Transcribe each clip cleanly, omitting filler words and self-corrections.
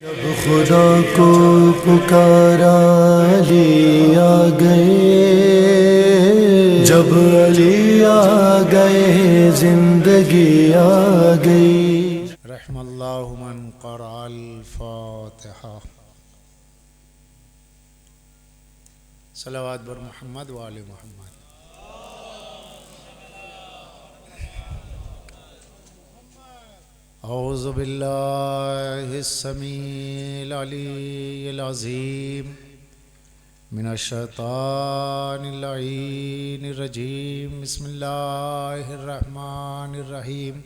जब खुदा को पुकारा अली आ गए, जब अली आ गए जिंदगी आ गई। रहमल्लाहु मन क़रअल फ़ातिहा। सलावत बर मोहम्मद व आले मोहम्मद। औज़ु बिल्लाहिस समीइल अलीय्यिल अज़ीम मिनश शैतानिर लईनिर रजीम। बिस्मिल्लाहिर रहमानिर रहीम।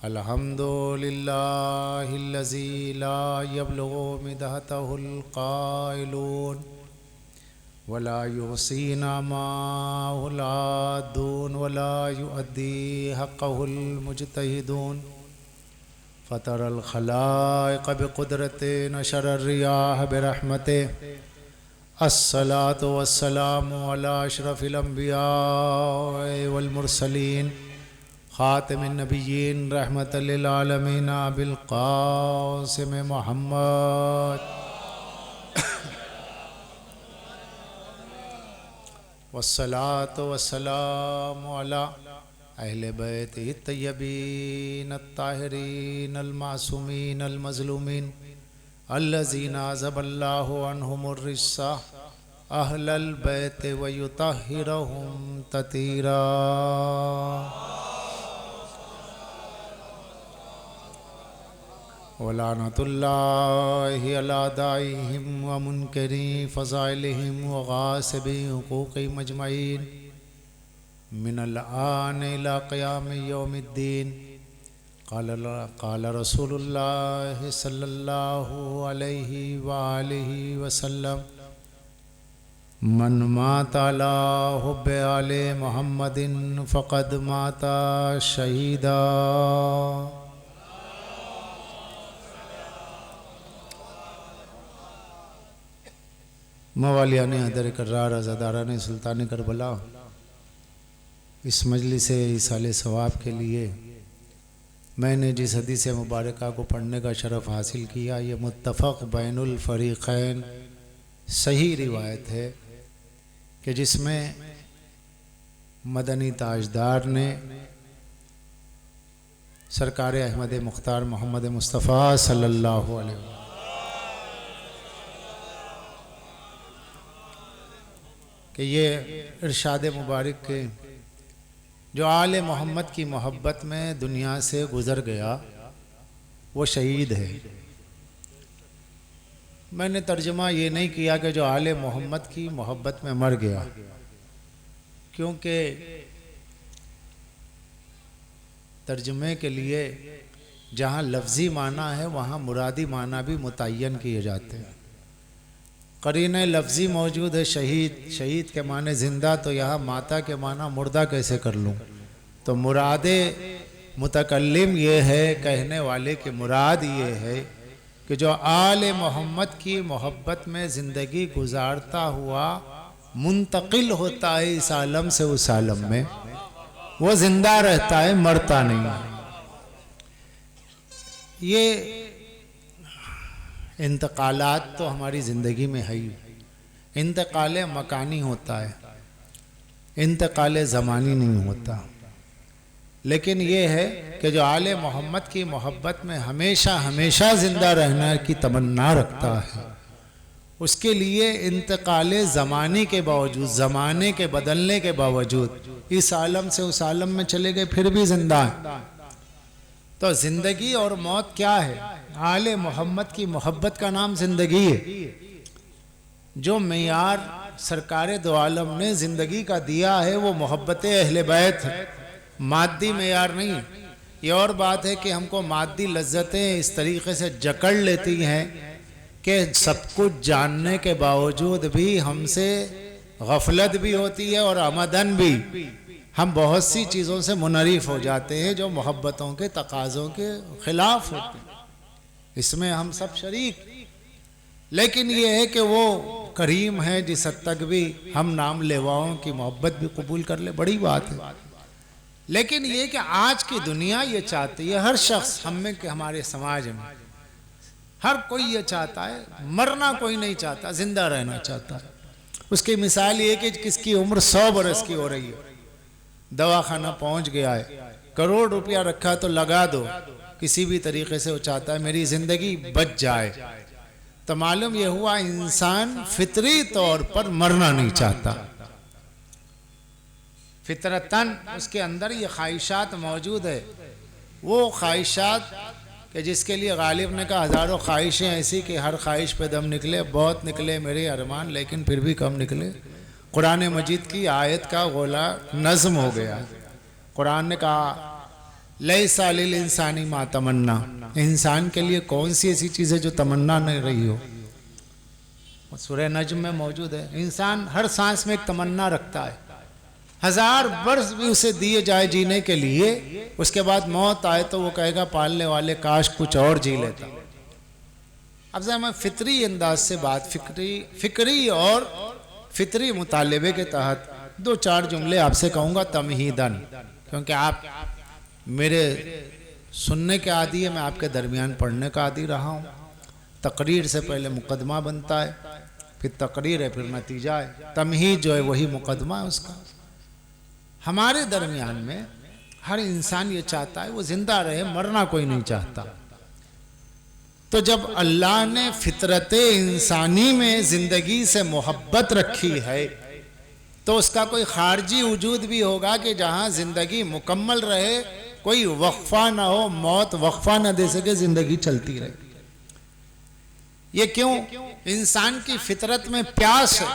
अल्हम्दुलिल्लाहिल्लज़ी ला यब्लुगु मिदहतहुल क़ाइलून वला युहसीना माहुल आदून वला युअद्दी हक़्क़हुल मुज्तहिदून। फ़तरल ख़लाइक़ बिक़ुदरतिही नशरर रियाह बिरहमतिही। अस्सलातु वस्सलामु अला अशरफिल अंबिया'i वल मुरसलीन ख़ातिमिन नबिय्यीन रहमतल लिल आलमीन अबिल क़ासिम मुहम्मद वस्सलातु वस्सलामु अला अहले बैतिही तय्यबीन अत्ताहिरीन अल-मासूमीन अल-मज़लूमीन अल्लज़ीना अज़हबल्लाहु अन्हुमुर रिज्सा अहलल बैति व युतहिरुहुम ततीरा। वलानतुल्लाहि अला दाइहिम व मुनकरी फ़ज़ाइलिहिम व गासिबी हुकूक़ि मजमईन मिनल आन इला क़यामि यौमिद्दीन। क़ाल रसूलुल्लाहि सल्लल्लाहु अलैहि व आलिहि वसल्लम मन माता अला हुब्बि आले मुहम्मदिन फ़क़द माता शहीदा। मवालियान हदर कर्रार अज़ादारान सुल्तान करबला, इस मजलिस इसाले सवाब के लिए मैंने जिस हदीस मुबारका को पढ़ने का शरफ़ हासिल किया, ये मुत्तफ़क़ बैनुल फ़रीक़ैन सही रिवायत है कि जिसमें मदनी ताजदार ने सरकार अहमद मुख्तार मोहम्मद मुस्तफ़ा सल्लल्लाहु अलैहि वसल्लम कि ये इरशाद मुबारक के जो आले मोहम्मद की मोहब्बत में दुनिया से गुज़र गया वो शहीद है। मैंने तर्जुमा ये नहीं किया कि जो आले मोहम्मद की मोहब्बत में मर गया, क्योंकि तर्जुमे के लिए जहाँ लफ्ज़ी माना है वहाँ मुरादी माना भी मुतय्यन किए जाते हैं। करीने लफ्ज़ी मौजूद है शहीद, शहीद के माने ज़िंदा, तो यहाँ माता के माना मुर्दा कैसे कर लूँ? तो मुरादे मुतकल्लिम ये है, कहने वाले की मुराद ये है कि जो आले मोहम्मद की मोहब्बत में ज़िंदगी गुजारता हुआ मुंतकिल होता है इस आलम से उस आलम में, वो ज़िंदा रहता है, मरता नहीं। ये इंतकालात तो हमारी ज़िंदगी में है ही। इंतकाल मकानी होता है, इंतकाल ज़मानी नहीं होता। लेकिन ये है कि जो आले मोहम्मद की मोहब्बत में हमेशा हमेशा ज़िंदा रहने की तमन्ना रखता है, उसके लिए इंतकाल ज़मानी के बावजूद, ज़माने के बदलने के बावजूद इस आलम से उस आलम में चले गए फिर भी ज़िंदा है। तो ज़िंदगी और मौत क्या है? आले मोहम्मद की मोहब्बत का नाम ज़िंदगी है। जो मेयार सरकार दो आलम ने ज़िंदगी का दिया है वो मोहब्बत अहले बैत है, मादी मेयार नहीं। ये और बात है कि हमको मादी लज्जतें इस तरीक़े से जकड़ लेती हैं कि सब कुछ जानने के बावजूद भी हमसे गफलत भी होती है और आमदन भी, हम बहुत सी चीज़ों से मुनरिफ हो जाते हैं जो मोहब्बतों के तकाज़ों के ख़िलाफ़ होते हैं। इसमें हम सब शरीक, लेकिन ये है कि वो करीम है जिस हद तक भी हम नाम लेवाओं की मोहब्बत भी कबूल कर ले, बड़ी बात है। लेकिन ये कि आज की दुनिया ये चाहती है, हर शख्स हम में कि हमारे समाज में हर कोई ये चाहता है, मरना कोई नहीं चाहता, जिंदा रहना चाहता है। उसकी मिसाल ये कि किसकी उम्र 100 बरस की हो रही है, दवाखाना पहुंच गया है, करोड़ रुपया रखा तो लगा दो, किसी भी तरीके से वो चाहता है मेरी जिंदगी बच जाए। तो मालूम यह हुआ इंसान फितरी तौर पर मरना नहीं चाहता, फितरतन उसके अंदर ये ख्वाहिशात मौजूद है। वो ख्वाहिशात कि जिसके लिए गालिब ने कहा हज़ारों ख्वाहिशें ऐसी कि हर ख्वाहिश पे दम निकले, बहुत निकले मेरे अरमान लेकिन फिर भी कम निकले। कुरान मजीद की आयत का गोला नज़्म हो गया। कुरान ने कहा लैसा लिल इंसानी मा तमन्ना, इंसान के लिए कौन सी ऐसी चीज़ है जो तमन्ना नहीं रही हो। सूरह नज्म में मौजूद है। इंसान हर सांस में एक तमन्ना रखता है, 1000 वर्ष भी उसे दिए जाए जीने के लिए, उसके बाद मौत आए तो वो कहेगा पालने वाले काश कुछ और जी लेता। अब जरा मैं फितरी अंदाज से बात, फिक्री और फितरी मुतालिबे के तहत 2-4 जुमले आपसे कहूँगा तमहीदन, क्योंकि आप मेरे सुनने के आदी है, मैं आपके दरमियान पढ़ने का आदी रहा हूँ। तकरीर से पहले मुकदमा बनता है, फिर तकरीर है, फिर नतीजा है। तमहीद जो है वही मुकदमा है उसका। हमारे दरमियान में हर इंसान ये चाहता है वो जिंदा रहे, मरना कोई नहीं चाहता। तो जब अल्लाह ने फितरत इंसानी में जिंदगी से मोहब्बत रखी है तो उसका कोई खारजी वजूद भी होगा कि जहां जिंदगी मुकम्मल रहे, कोई वक्फा ना हो, मौत वक्फा ना दे सके, जिंदगी चलती रहे। ये क्यों? इंसान की फितरत में प्यास है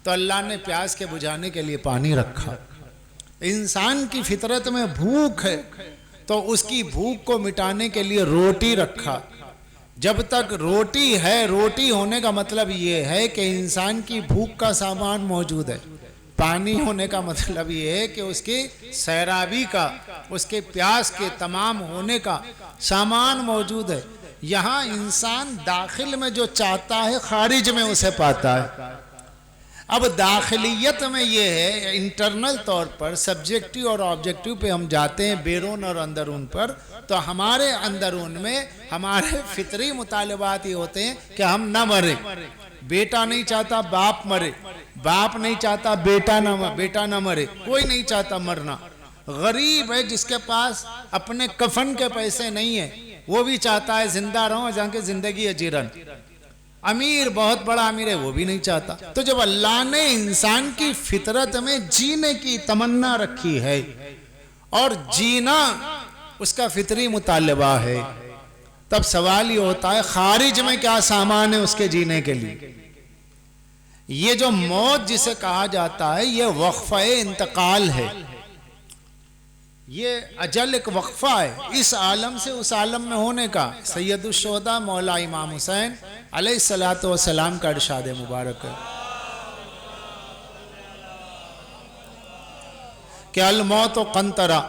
तो अल्लाह ने प्यास के बुझाने के लिए पानी रखा। इंसान की फितरत में भूख है तो उसकी भूख को मिटाने के लिए रोटी रखा। जब तक रोटी है, रोटी होने का मतलब ये है कि इंसान की भूख का सामान मौजूद है। पानी होने का मतलब ये है कि उसकी सैराबी का, उसके प्यास के तमाम होने का सामान मौजूद है। यहाँ इंसान दाखिल में जो चाहता है खारिज में उसे पाता है। अब दाखिलियत में ये है, इंटरनल तौर पर सब्जेक्टिव और ऑब्जेक्टिव पे हम जाते हैं, बैरून और अंदरून पर, तो हमारे अंदरून में हमारे फितरी मुतालिबात ये होते हैं कि हम न मरे। बेटा नहीं चाहता बाप मरे, बाप नहीं चाहता बेटा ना मरे, कोई नहीं चाहता मरना। गरीब है जिसके पास अपने कफन के पैसे नहीं है, वो भी चाहता है जिंदा रहूं, जाके जिंदगी अजीरन। अमीर, बहुत बड़ा अमीर है, वो भी नहीं चाहता। तो जब अल्लाह ने इंसान की फितरत में जीने की तमन्ना रखी है और जीना उसका फितरी मुतालिबा है, तब सवाल ये होता है खारिज में क्या सामान है उसके जीने के लिए। ये जो मौत जिसे कहा जाता है ये वक्फा इंतकाल है, ये अजल एक वक्फा है इस आलम से उस आलम में होने का। सैयदुश्शोहदा मौला इमाम हुसैन अलैहिस्सलातु वस्सलाम का इरशाद मुबारक है कि अल मौत कंतरा,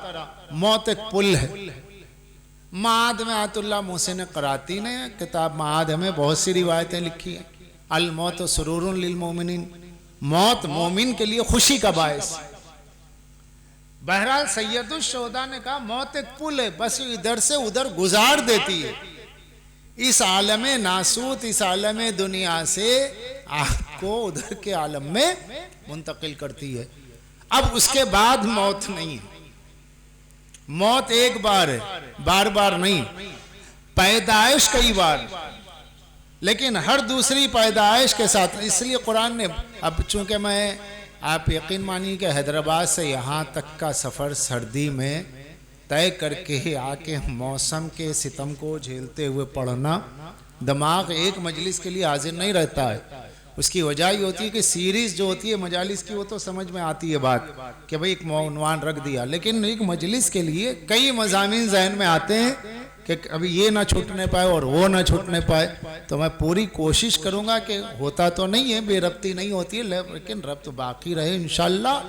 मौत एक पुल है। माद में आयतुल्लाह मोहसिन कराती ने किताब माद में बहुत सी रिवायतें लिखी हैं। अल मौत सुरूरुन लिल मोमिनीन, मौत मोमिन के लिए खुशी का बायस। बहरहाल सैयदुश्शोहदा ने कहा मौत एक पुल है, बस इधर से उधर गुजार देती है, इस आलम नासूत, इस आलम दुनिया से आपको उधर के आलम में मुंतकिल करती है। अब उसके बाद मौत नहीं है, मौत एक बार है, बार बार नहीं। पैदाइश कई बार, लेकिन हर दूसरी पैदाइश के साथ। इसलिए कुरान ने, अब चूंकि मैं, आप यकीन मानिए कि हैदराबाद से यहाँ तक का सफ़र सर्दी में तय करके आके मौसम के सितम को झेलते हुए पढ़ना, दिमाग एक मजलिस के लिए हाजिर नहीं रहता है। उसकी वजह ये होती है कि सीरीज़ जो होती है मजालिस की, वो तो समझ में आती है बात कि भाई एक उन्वान रख दिया, लेकिन एक मजलिस के लिए कई मज़ामीन जहन में आते हैं कि अभी ये ना छूटने पाए और वो ना छूटने पाए। तो मैं पूरी कोशिश करूँगा कि होता तो नहीं है, बेरब्ती नहीं होती है, लेकिन रब्त बाकी रहे इंशाअल्लाह।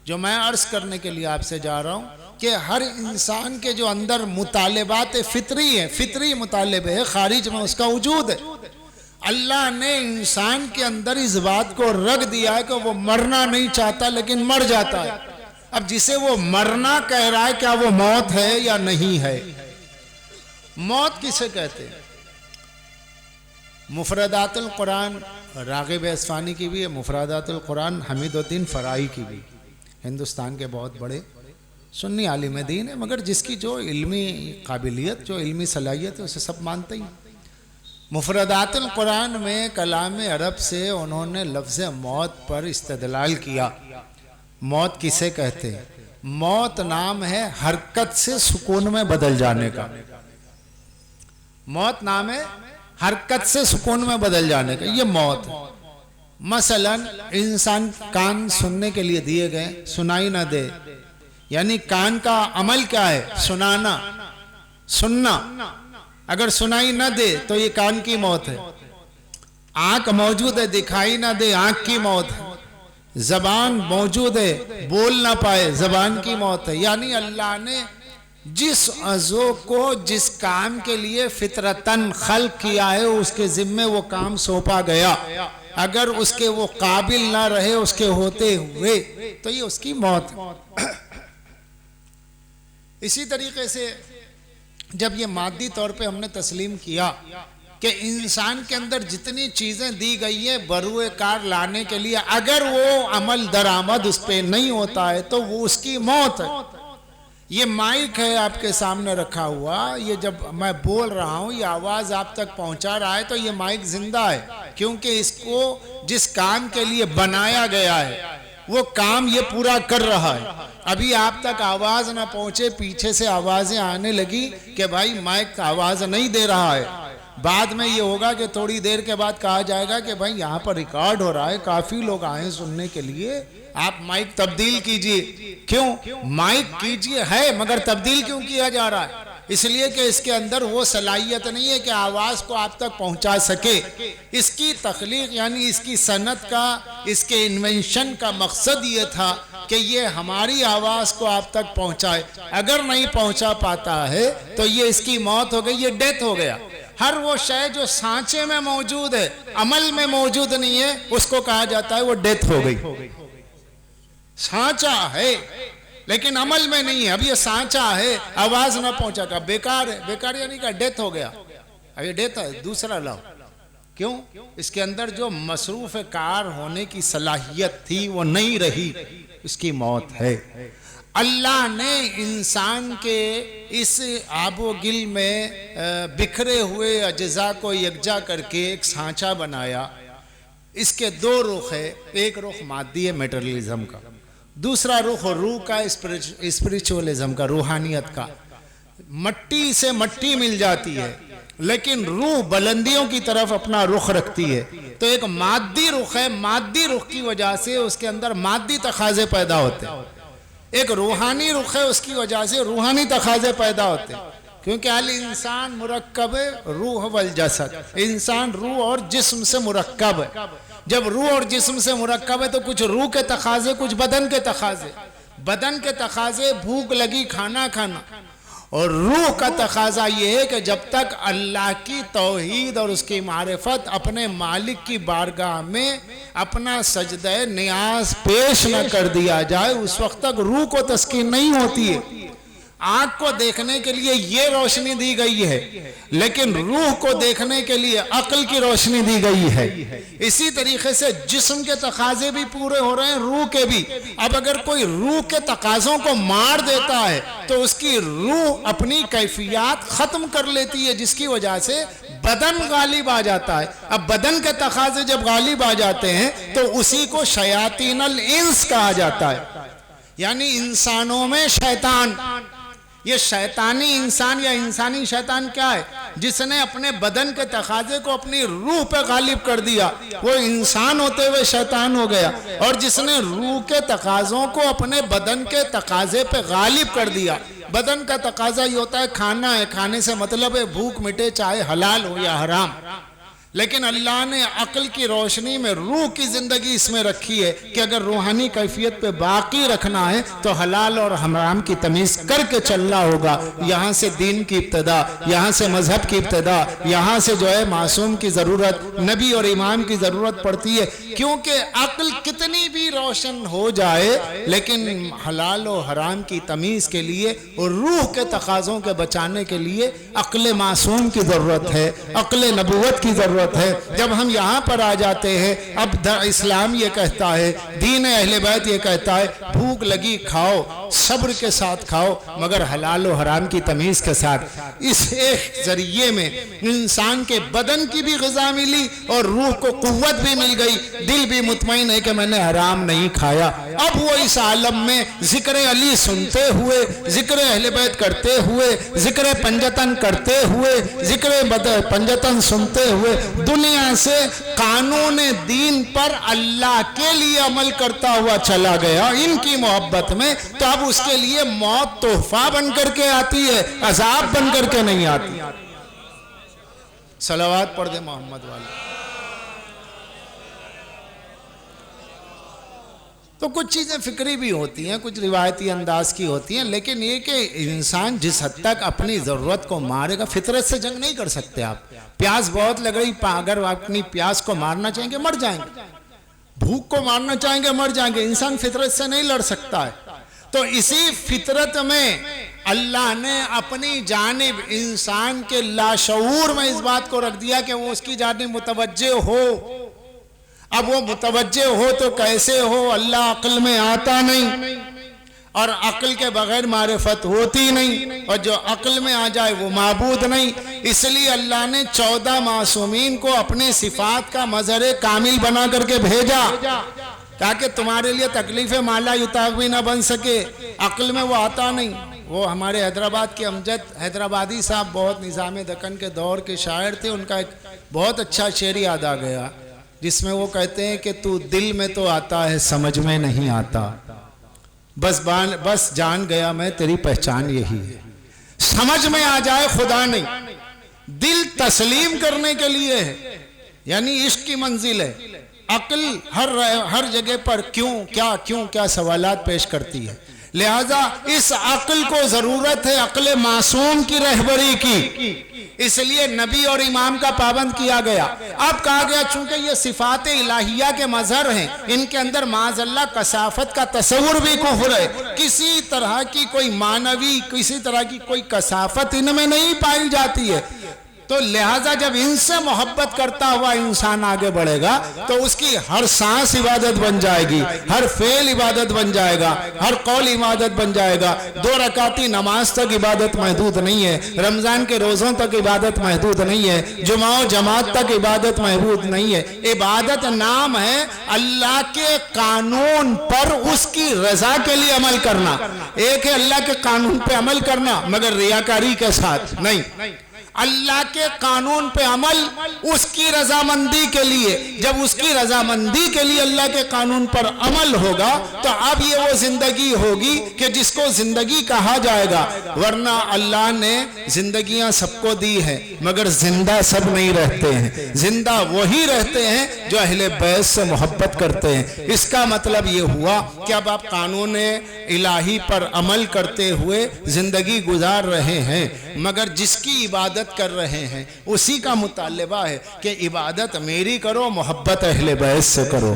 जो मैं अर्ज़ करने के लिए आपसे जा रहा हूँ कि हर इंसान के जो अंदर मुतालिबात फितरी है, फितरी मुतालिबे है, खारिज में उसका वजूद है। अल्लाह ने इंसान के अंदर इस बात को रख दिया है कि वो मरना नहीं चाहता लेकिन मर जाता है। अब जिसे वो मरना कह रहा है, क्या वो मौत है या नहीं है? मौत किसे कहते हैं? मुफरदातुल कुरान रागिब अस्फानी की भी है, मुफरदातुल कुरान हमीदुद्दीन फराई की भी। हिंदुस्तान के बहुत बड़े सुन्नी आलिम दीन है, मगर जिसकी जो इल्मी काबिलियत, जो इल्मी सलाहियत है, उसे सब मानते ही। मुफरदातुल कुरान में कलाम अरब से उन्होंने लफ्ज़ मौत पर इस्तदलाल किया। मौत किसे कहते हैं? मौत नाम है हरकत से सुकून में बदल जाने का। मौत नाम है हरकत से सुकून में बदल जाने का, ये मौत है। मसलन इंसान कान सुनने के लिए दिए गए, सुनाई ना दे, यानी कान का अमल क्या है? सुनाना, सुनना। अगर सुनाई ना दे तो ये कान की मौत है। आंख मौजूद है, दिखाई ना दे, आंख की मौत है। जबान मौजूद है, बोल ना पाए, जबान की मौत है। यानी अल्लाह ने जिस अज़ो को जिस काम के लिए फितरतन खल्क किया है, उसके जिम्मे वो काम सौंपा गया, अगर उसके वो काबिल ना रहे उसके होते हुए, तो ये उसकी मौत है। इसी तरीके से जब ये मादी तौर पे हमने तस्लीम किया कि इंसान के अंदर जितनी चीजें दी गई है बरूए कार लाने के लिए, अगर वो अमल दरामद उस पर नहीं होता है तो वो उसकी मौत है। ये माइक है आपके सामने रखा हुआ, ये जब मैं बोल रहा हूँ ये आवाज आप तक पहुंचा रहा है तो ये माइक जिंदा है, क्योंकि इसको जिस काम के लिए बनाया गया है वो काम ये पूरा कर रहा है। अभी आप तक आवाज ना पहुंचे, पीछे से आवाजें आने लगी कि भाई माइक आवाज नहीं दे रहा है। बाद में ये होगा कि थोड़ी देर के बाद कहा जाएगा कि भाई यहाँ पर रिकॉर्ड हो रहा है, काफी लोग आए सुनने के लिए, आप माइक तब्दील कीजिए। क्यों माइक कीजिए है, मगर तब्दील क्यों किया जा रहा है? इसलिए कि इसके अंदर वो सलाहियत नहीं है कि आवाज को आप तक पहुंचा सके। इसकी तख्लीक यानी इसकी सनत का, इसके इन्वेंशन का मकसद ये था कि ये हमारी आवाज को आप तक पहुंचाए। अगर नहीं पहुंचा पाता है तो ये इसकी मौत हो गई, ये डेथ हो गया। हर वो शय जो सांचे में मौजूद है, अमल में मौजूद नहीं है, उसको कहा जाता है वो डेथ हो गई। सांचा है लेकिन अमल में नहीं है। अब ये सांचा है, आवाज ना पहुंचा का बेकार है। बेकार यानी का डेथ हो गया। अब ये डेथ है, दूसरा लाओ। क्यों? इसके अंदर जो मसरूफ कार होने की सलाहियत थी वो नहीं रही, इसकी मौत है। अल्लाह ने इंसान के इस आबोगिल में बिखरे हुए अज्जा को यकजा करके एक सांचा बनाया। इसके दो रुख है, एक रुख मादी है मेटेरियलिज्म का, दूसरा रुख रूह का, स्पिरिचुअलिज्म का, रूहानियत का। मट्टी से मट्टी मिल जाती है लेकिन रूह बुलंदियों की तरफ अपना रुख रखती है। तो एक मादी रुख है, मादी रुख की वजह से उसके अंदर मादी तकाजे पैदा होते हैं। एक रूहानी रुख है, उसकी वजह से रूहानी तकाजे पैदा होते हैं। क्योंकि अल इंसान मुरक्कब रूह वल जसद, इंसान रूह और जिस्म से मुरक्कब है। जब रूह और जिस्म से मुरक्कब है तो कुछ रूह के तकाजे, कुछ बदन के तकाजे। बदन के तकाजे भूख लगी खाना खाना, और रूह का तकाजा ये है कि जब तक अल्लाह की तौहीद और उसकी मारिफत अपने मालिक की बारगाह में अपना सजदे नियाज पेश न कर दिया जाए, उस वक्त तक रूह को तस्कीन नहीं होती है। आंख को देखने के लिए ये रोशनी दी गई है, लेकिन रूह को देखने के लिए अक्ल की रोशनी दी गई है। इसी तरीके से जिस्म के तकाजे भी पूरे हो रहे हैं, रूह के भी। अब अगर कोई रूह के तकाजों को मार देता है तो उसकी रूह अपनी कैफियत खत्म कर लेती है, जिसकी वजह से बदन गालिब आ जाता है। अब बदन के तकाजे जब गालिब आ जाते हैं तो उसी को शयातीनल इंस कहा जाता है, यानी इंसानों में शैतान। ये शैतानी इंसान या इंसानी शैतान क्या है? जिसने अपने बदन के तकाजे को अपनी रूह पे गालिब कर दिया, वो इंसान होते हुए शैतान हो गया। और जिसने रूह के तकाजों को अपने बदन के तकाजे पे गालिब कर दिया, बदन का तकाजा ये होता है खाना है, खाने से मतलब है भूख मिटे, चाहे हलाल हो या हराम। लेकिन अल्लाह ने अक्ल की रोशनी में रूह की जिंदगी इसमें रखी है कि अगर रूहानी कैफियत पे बाकी रखना है तो हलाल और हराम की तमीज करके चलना होगा। यहाँ से दीन की इब्तिदा, यहाँ से मजहब की इब्तिदा, यहाँ से जो है मासूम की जरूरत, नबी और इमाम की जरूरत पड़ती है। क्योंकि अक्ल कितनी भी रोशन हो जाए, लेकिन हलाल और हराम की तमीज के लिए और रूह के तकाजों के बचाने के लिए अक्ल मासूम की जरूरत है, अक्ल नबूवत की जरूरत ज़रूरत है। जब हम यहाँ पर आ जाते हैं, अब इस्लाम ये कहता है, दीन अहले बैत ये कहता है, भूख लगी खाओ, सब्र के साथ खाओ, मगर हलाल और हराम की तमीज़ के साथ। इस एक जरिए में इंसान के बदन की भी ग़िज़ा मिली और रूह को कुव्वत भी मिल गई, दिल भी मुतमईन है कि मैंने हराम नहीं खाया। अब वो इस आलम में जिक्र अली सुनते हुए, जिक्र अहले बैत करते हुए, जिक्र पंजतन करते हुए, जिक्र पंजतन सुनते हुए दुनिया से कानून दीन पर अल्लाह के लिए अमल करता हुआ चला गया इनकी मोहब्बत में। तो अब उसके लिए मौत तोहफा बन करके आती है, अजाब बन करके नहीं आती। सलावत पढ़ दे मोहम्मद वाले। तो कुछ चीज़ें फिक्री भी होती हैं, कुछ रिवायती अंदाज की होती हैं, लेकिन ये कि इंसान जिस हद तक अपनी ज़रूरत को मारेगा, फितरत से जंग नहीं कर सकते आप। प्यास बहुत लग रही, अगर आप अपनी प्यास को मारना चाहेंगे मर जाएंगे, भूख को मारना चाहेंगे मर जाएंगे। इंसान फितरत से नहीं लड़ सकता है। तो इसी फितरत में अल्लाह ने अपनी जानिब इंसान के लाशऊर में इस बात को रख दिया कि वो उसकी जानिब मुतवज्जे हो। अब वो मुतवज्जे हो तो कैसे हो, अल्लाह अक्ल में आता नहीं और अक्ल के बगैर मारिफत होती नहीं, और जो अक्ल में आ जाए वो माबूद नहीं। इसलिए अल्लाह ने 14 मासूमीन को अपनी सिफात का मजहर कामिल बना करके भेजा ताकि तुम्हारे लिए तकलीफ माला युताक भी ना बन सके। अक्ल में वो आता नहीं। वो हमारे हैदराबाद के अमजद हैदराबादी साहब बहुत निज़ाम दक्कन के दौर के शायर थे। उनका एक बहुत अच्छा शेर याद आ गया जिसमें वो कहते हैं कि तू दिल में तो आता है समझ में नहीं आता, बस जान गया मैं तेरी पहचान यही है। समझ में आ जाए खुदा नहीं, दिल तस्लीम करने के लिए है, यानी इश्क की मंजिल है। अक्ल हर जगह पर क्यों क्या सवालात पेश करती है। लिहाजा इस अक्ल को जरूरत है अक्ल मासूम की रहबरी की, इसलिए नबी और इमाम का पाबंद किया गया। अब कहा गया चूंकि ये सिफात इलाहिया के मजहर हैं, इनके अंदर माज़अल्लाह कसाफत का तस्वुर भी कुफ्र है। किसी तरह की कोई मानवी, किसी तरह की कोई कसाफत इनमें नहीं पाई जाती है। तो लिहाजा जब इनसे मोहब्बत करता हुआ इंसान आगे बढ़ेगा तो उसकी हर सांस इबादत बन जाएगी, हर फेल इबादत बन जाएगा, हर कौल इबादत बन जाएगा। 2 रकाती नमाज तक इबादत महदूद नहीं है, रमजान के रोज़ों तक इबादत महदूद नहीं है, जुमा जमात तक इबादत महदूद नहीं है। इबादत नाम है अल्लाह के कानून पर उसकी रजा के लिए अमल करना। एक है अल्लाह के कानून पे अमल करना मगर रियाकारी के साथ नहीं, अल्लाह के कानून पे अमल उसकी रजामंदी के लिए। जब उसकी रजामंदी के लिए अल्लाह के कानून पर अमल होगा तो अब ये वो जिंदगी होगी कि जिसको जिंदगी कहा जाएगा। वरना अल्लाह ने जिंदगियां सबको दी है मगर जिंदा सब नहीं रहते हैं, जिंदा वही रहते हैं जो अहले बैत से मोहब्बत करते हैं। इसका मतलब ये हुआ कि अब आप कानून इलाही पर अमल करते हुए जिंदगी गुजार रहे हैं मगर जिसकी इबादत कर रहे हैं उसी का मुतालबा है कि इबादत मेरी करो, मोहब्बत अहले बैत से करो।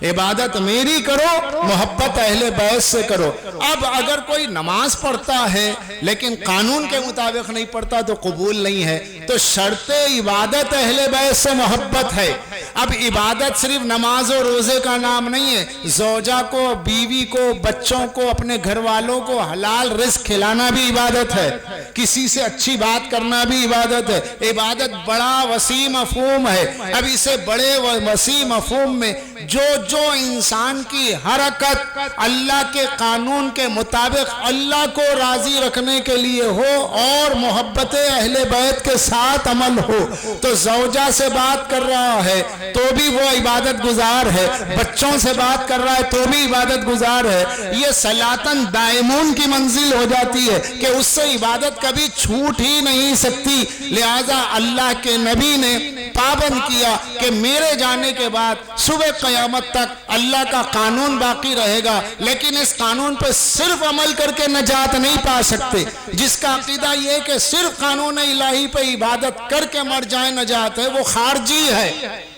इबादत मेरी करो, मोहब्बत अहले बैत से करो। अब अगर कोई नमाज पढ़ता है लेकिन कानून के मुताबिक नहीं पढ़ता तो कबूल नहीं है। तो शर्त इबादत अहले बैत से मोहब्बत है। अब इबादत सिर्फ नमाज और रोजे का नाम नहीं है। ज़ौजा को, बीवी को, बच्चों को, अपने घर वालों को हलाल रिज़्क खिलाना भी इबादत है, किसी से अच्छी बात करना भी इबादत है। इबादत बड़ा वसी मफहूम है। अब इसे बड़े वसी मफहूम में जो इंसान की हरकत अल्लाह के कानून के मुताबिक अल्लाह को राजी रखने के लिए हो और मोहब्बत अहले बैत के साथ अमल हो, तो ज़ौजा से बात कर रहा है तो भी वो इबादत गुजार है, बच्चों से बात कर रहा है तो भी इबादत गुजार है। ये सलातन दायमून की मंजिल हो जाती है कि उससे इबादत कभी छूट ही नहीं सकती। लिहाजा अल्लाह के नबी ने पाबंद किया कि मेरे जाने के बाद सुबह क़यामत तक अल्लाह का कानून बाकी रहेगा, लेकिन इस कानून पर सिर्फ अमल करके नजात नहीं पा सकते। जिसका अकीदा ये कि सिर्फ कानून इलाही पे इबादत करके मर जाए नजात है वो खारजी है।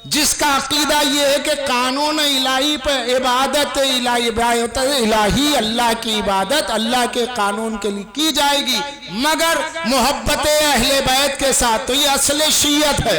जिसका अकीदा ये है कि कानून इलाही पे इबादत इलाही अल्लाह की इबादत अल्लाह के कानून के लिए की जाएगी मगर मोहब्बत अहले बैत के साथ, तो ये असल शियत है।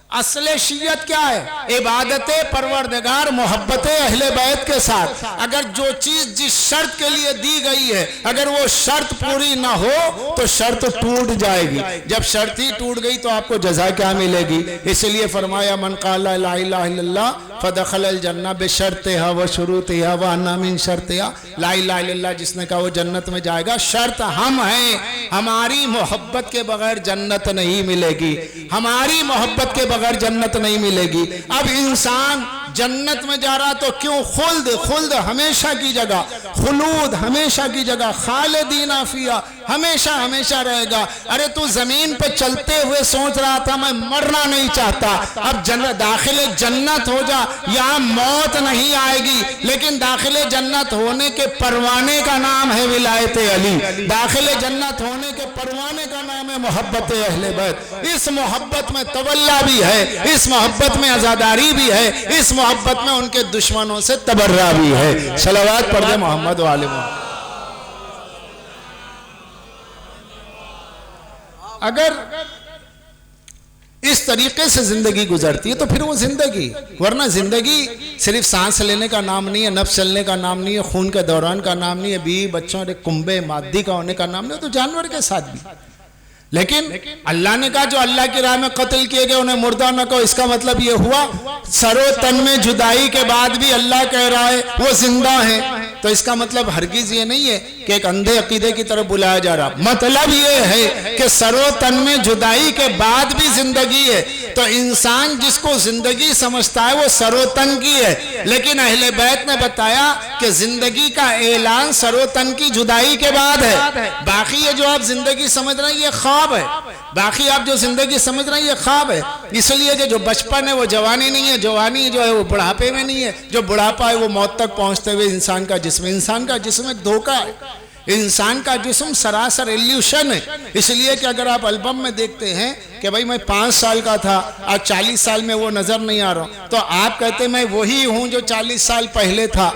असले शियत क्या है? इबादत परवरदिगार, मोहब्बत अहले बैत के साथ। अगर जो चीज जिस शर्त के लिए दी गई है अगर वो शर्त पूरी ना हो तो शर्त टूट जाएगी। जब शर्त ही टूट गई तो आपको जज़ा क्या मिलेगी? इसलिए फरमाया मन क़ाला ला इलाहा इल्लल्लाह फदखलल जन्नह बिशर्तिहा व शुरूतिहा व अन्ना मिन शर्तिहा। ला इलाहा इल्लल्लाह जिसने कहा वो जन्नत में जाएगा। शर्त हम हैं, हमारी मोहब्बत के बगैर जन्नत नहीं मिलेगी, हमारी मोहब्बत के बगैर जन्नत नहीं मिलेगी। अब इंसान जन्नत में जा रहा तो क्यों? खुल्द, खुल्द हमेशा की जगह, खुलूद हमेशा की जगह, खालिदीना फिया हमेशा हमेशा रहेगा। अरे तू जमीन पे चलते हुए सोच रहा था मैं मरना नहीं चाहता, अब दाखिले जन्नत हो जा, यहाँ मौत नहीं आएगी। लेकिन दाखिले जन्नत होने के परवाने का नाम है विलायत अली, दाखिले जन्नत होने के परवाने का नाम है मोहब्बत अहले बैत। इस मोहब्बत में तवल्ला भी है, इस मोहब्बत में आजादारी भी है, इस मोहब्बत में उनके दुश्मनों से तबर्रा भी है। सलावत पढ़ दे मोहम्मद वाले मोहम्मद। अगर इस तरीके से जिंदगी गुजरती है तो फिर वो जिंदगी, वरना जिंदगी सिर्फ सांस लेने का नाम नहीं है, नफ्स चलने का नाम नहीं है, खून के दौरान का नाम नहीं है, बीवी बच्चों के कुंबे मादी का होने का नाम नहीं है, तो जानवर के साथ भी। लेकिन अल्लाह ने कहा जो अल्लाह की राह में कत्ल किए गए उन्हें मुर्दा न कहो। इसका मतलब ये हुआ सरो तन में जुदाई के बाद भी अल्लाह कह रहा है वो जिंदा है। तो इसका मतलब हरगिज ये नहीं है कि एक अंधे अकीदे की तरफ बुलाया जा रहा। मतलब ये है कि सरो तन में जुदाई के बाद भी जिंदगी है। तो इंसान जिसको जिंदगी समझता है वो सरो तन की है, लेकिन अहले बैत ने बताया कि जिंदगी का ऐलान सरो तन की जुदाई के बाद है। बाकी ये जो आप जिंदगी समझ रहे हैं ये ख्वाब है, बाकी आप जो जिंदगी समझ रहे हैं ये ख्वाब है। इसलिए कि जो बचपन है वो जवानी नहीं है, जवानी जो है वो बुढ़ापे में नहीं है, जो बुढ़ापा है वो मौत तक पहुंचते हुए इंसान का जिस्म। इंसान का जिस्म एक धोखा है, इंसान का जिस्म सरासर इल्यूशन है। इसलिए कि अगर आप एल्बम में देखते हैं कि भाई मैं 5 साल का था, आज 40 साल में वो नजर नहीं आ रहा, तो आप कहते मैं वही हूं जो 40 साल पहले था।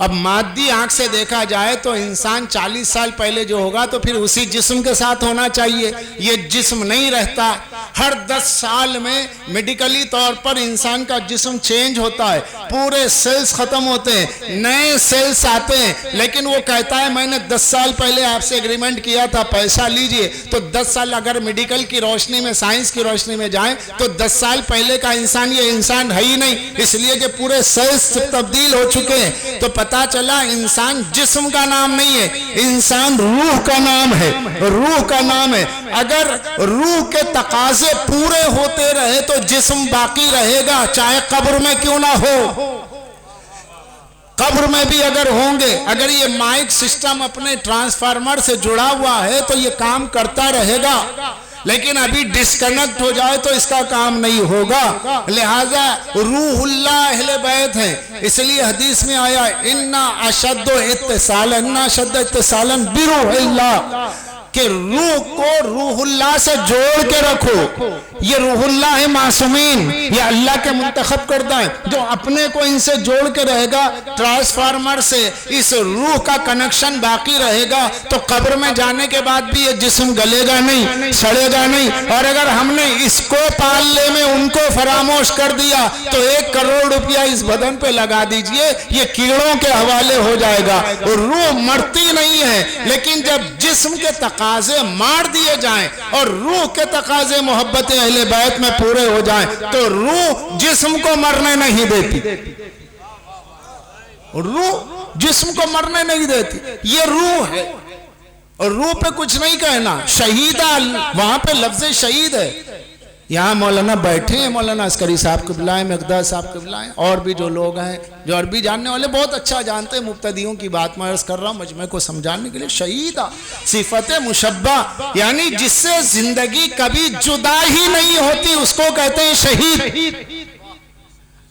अब मादी आंख से देखा जाए तो इंसान 40 साल पहले जो होगा तो फिर उसी जिस्म के साथ होना चाहिए। ये जिस्म नहीं रहता। हर 10 साल में मेडिकली तौर पर इंसान का जिस्म चेंज होता है, पूरे सेल्स खत्म होते हैं, नए सेल्स आते हैं। लेकिन वो कहता है मैंने 10 साल पहले आपसे एग्रीमेंट किया था, पैसा लीजिए। तो 10 साल अगर मेडिकल की रोशनी में, साइंस की रोशनी में जाएं तो 10 साल पहले का इंसान ये इंसान है ही नहीं, इसलिए कि पूरे सेल्स तब्दील हो चुके हैं। तो पता चला इंसान जिस्म का नाम नहीं है, इंसान रूह का नाम है, रूह का नाम है। अगर रूह के तकाजे पूरे होते रहे तो जिस्म बाकी रहेगा, चाहे कब्र में क्यों ना हो। कब्र में भी अगर होंगे, अगर ये माइक सिस्टम अपने ट्रांसफार्मर से जुड़ा हुआ है तो ये काम करता रहेगा, लेकिन अभी डिस्कनेक्ट हो जाए तो इसका काम नहीं होगा। लिहाजा रूहुल्लाह अहले बैत हैं। इसलिए हदीस में आया इन्ना अशद्दो इत्तिसालन, इन्ना अशद्दो इत्तिसालन बिरूहिल्लाह, कि रूह को रूहुल्लाह से जोड़ के रखो। ये रूहुल्लाह है मासूमीन, ये अल्लाह के मुंतखब करदा है, जो अपने को इनसे जोड़ के रहेगा, ट्रांसफार्मर से इस रूह का कनेक्शन बाकी रहेगा। तो कब्र में जाने के बाद भी ये जिस्म गलेगा नहीं, सड़ेगा नहीं। और अगर हमने इसको पालने में उनको फरामोश कर दिया तो 1 करोड़ रुपया इस बदन पे लगा दीजिए, ये कीड़ों के हवाले हो जाएगा। रूह मरती नहीं है, लेकिन जब जिस्म के तकाजे मार दिए जाएं और रूह के तकाजे मोहब्बत अहले बैत में पूरे हो जाएं तो रूह जिस्म को मरने नहीं देती, रूह जिस्म को मरने नहीं देती। ये रूह है और रूह पे कुछ नहीं कहना। शहीदा वहां पे लफ्ज शहीद है। यहाँ मौलाना बैठे हैं, मौलाना अस्करी साहब को बुलाएं, मकदार साहब को बुलाएं, और भी जो लोग हैं जो अरबी जानने वाले बहुत अच्छा जानते हैं। मुब्तदियों की बात मैं अर्ज कर रहा हूँ मजमे को समझाने के लिए। शहीदा सिफत मुशब्बा, यानी जिससे जिंदगी कभी जुदा ही नहीं होती, उसको कहते हैं शहीद।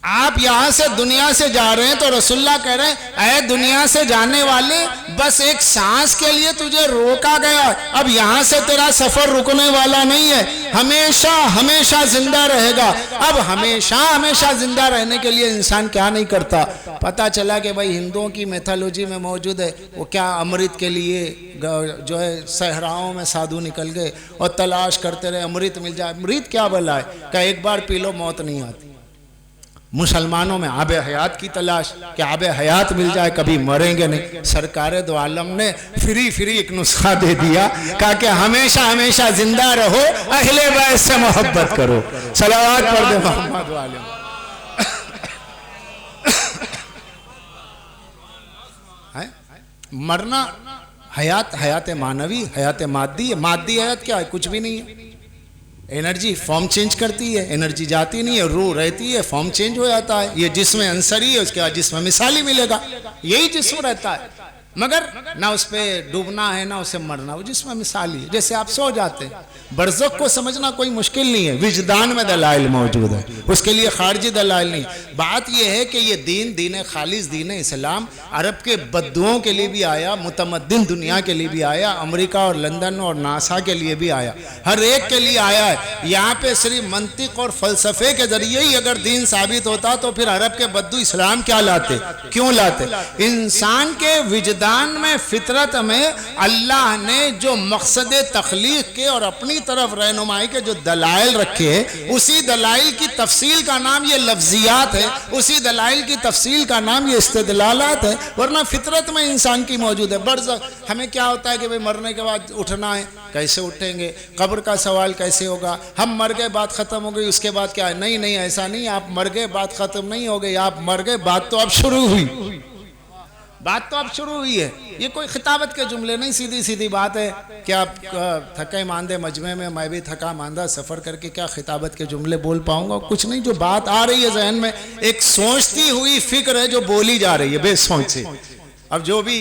आप यहां से दुनिया से जा रहे हैं तो रसूलुल्लाह कह रहे हैं, ऐ दुनिया से जाने वाले, बस एक सांस के लिए तुझे रोका गया, अब यहां से तेरा सफर रुकने वाला नहीं है, हमेशा हमेशा जिंदा रहेगा। अब हमेशा हमेशा जिंदा रहने के लिए इंसान क्या नहीं करता। पता चला कि भाई हिंदुओं की मैथोलॉजी में मौजूद है, वो क्या अमृत के लिए जो है सहराओं में साधु निकल गए और तलाश करते रहे अमृत मिल जाए। अमृत क्या भला है, क्या एक बार पी लो मौत नहीं आती। मुसलमानों में आबे हयात की तलाश, कि आबे हयात मिल जाए, कभी मरेंगे नहीं। सरकार दो आलम ने फ्री एक नुस्खा दे दिया, कहा कि हमेशा हमेशा जिंदा रहो, अहले बैत से मोहब्बत करो, सलावत पढ़ दे मोहम्मद वाले। मरना हयात, हयात मानवी, हयात मादी है। मादी हयात क्या है, कुछ भी नहीं है। एनर्जी फॉर्म चेंज करती है, एनर्जी जाती नहीं है, रूह रहती है, फॉर्म चेंज हो जाता है। ये जिस्म अंसरी है, उसके बाद जिस्म मिसाली मिलेगा, यही जिस्म रहता है। मगर ना उस पर डूबना है ना उसे मरना, वो जिस्म मिसाली है। जैसे आप सो जाते हैं, बरज़ख को समझना कोई मुश्किल नहीं है, विजदान में दलाइल मौजूद है, उसके लिए खारजी दलाइल नहीं। बात यह है कि ये दीन खालिस दीन इस्लाम अरब के बद्दुओं के लिए भी आया, मुतमद्दिन दुनिया के लिए भी आया, अमेरिका और लंदन और नासा के लिए भी आया, हर एक के लिए आया है। यहाँ पे सिर्फ मंतिक और फलसफे के जरिए ही अगर दीन साबित होता तो फिर अरब के बद्दू इस्लाम क्या लाते, क्यों लाते। इंसान के विजदान में, फितरत में अल्लाह ने जो मकसद तख्लीक के और अपनी तरफ रहनुमाई के जो दलाइल रखे हैं, उसी दलाइल की तफसील का नाम ये लफ्जियात है, उसी दलाइल की तफसील का नाम ये इस्तिदलालात है। वरना फितरत में इंसान की मौजूद है। बरज़ख हमें क्या होता है कि भाई मरने के बाद उठना है, कैसे उठेंगे, कब्र का सवाल कैसे होगा, हम मर गए बात खत्म हो गई उसके बाद क्या है। नहीं ऐसा नहीं, आप मर गए बात खत्म नहीं हो गई, आप मर गए बात तो अब शुरू हुई, बात तो अब शुरू हुई है। ये कोई खिताबत के जुमले नहीं, सीधी सीधी बात है कि आप थके मांदे मजमे में, मैं भी थका मांदा सफ़र करके क्या खिताबत के जुमले बोल पाऊंगा, कुछ नहीं। जो बात आ रही है जहन में, एक सोचती हुई फिक्र है जो बोली जा रही है बेसोच से। अब जो भी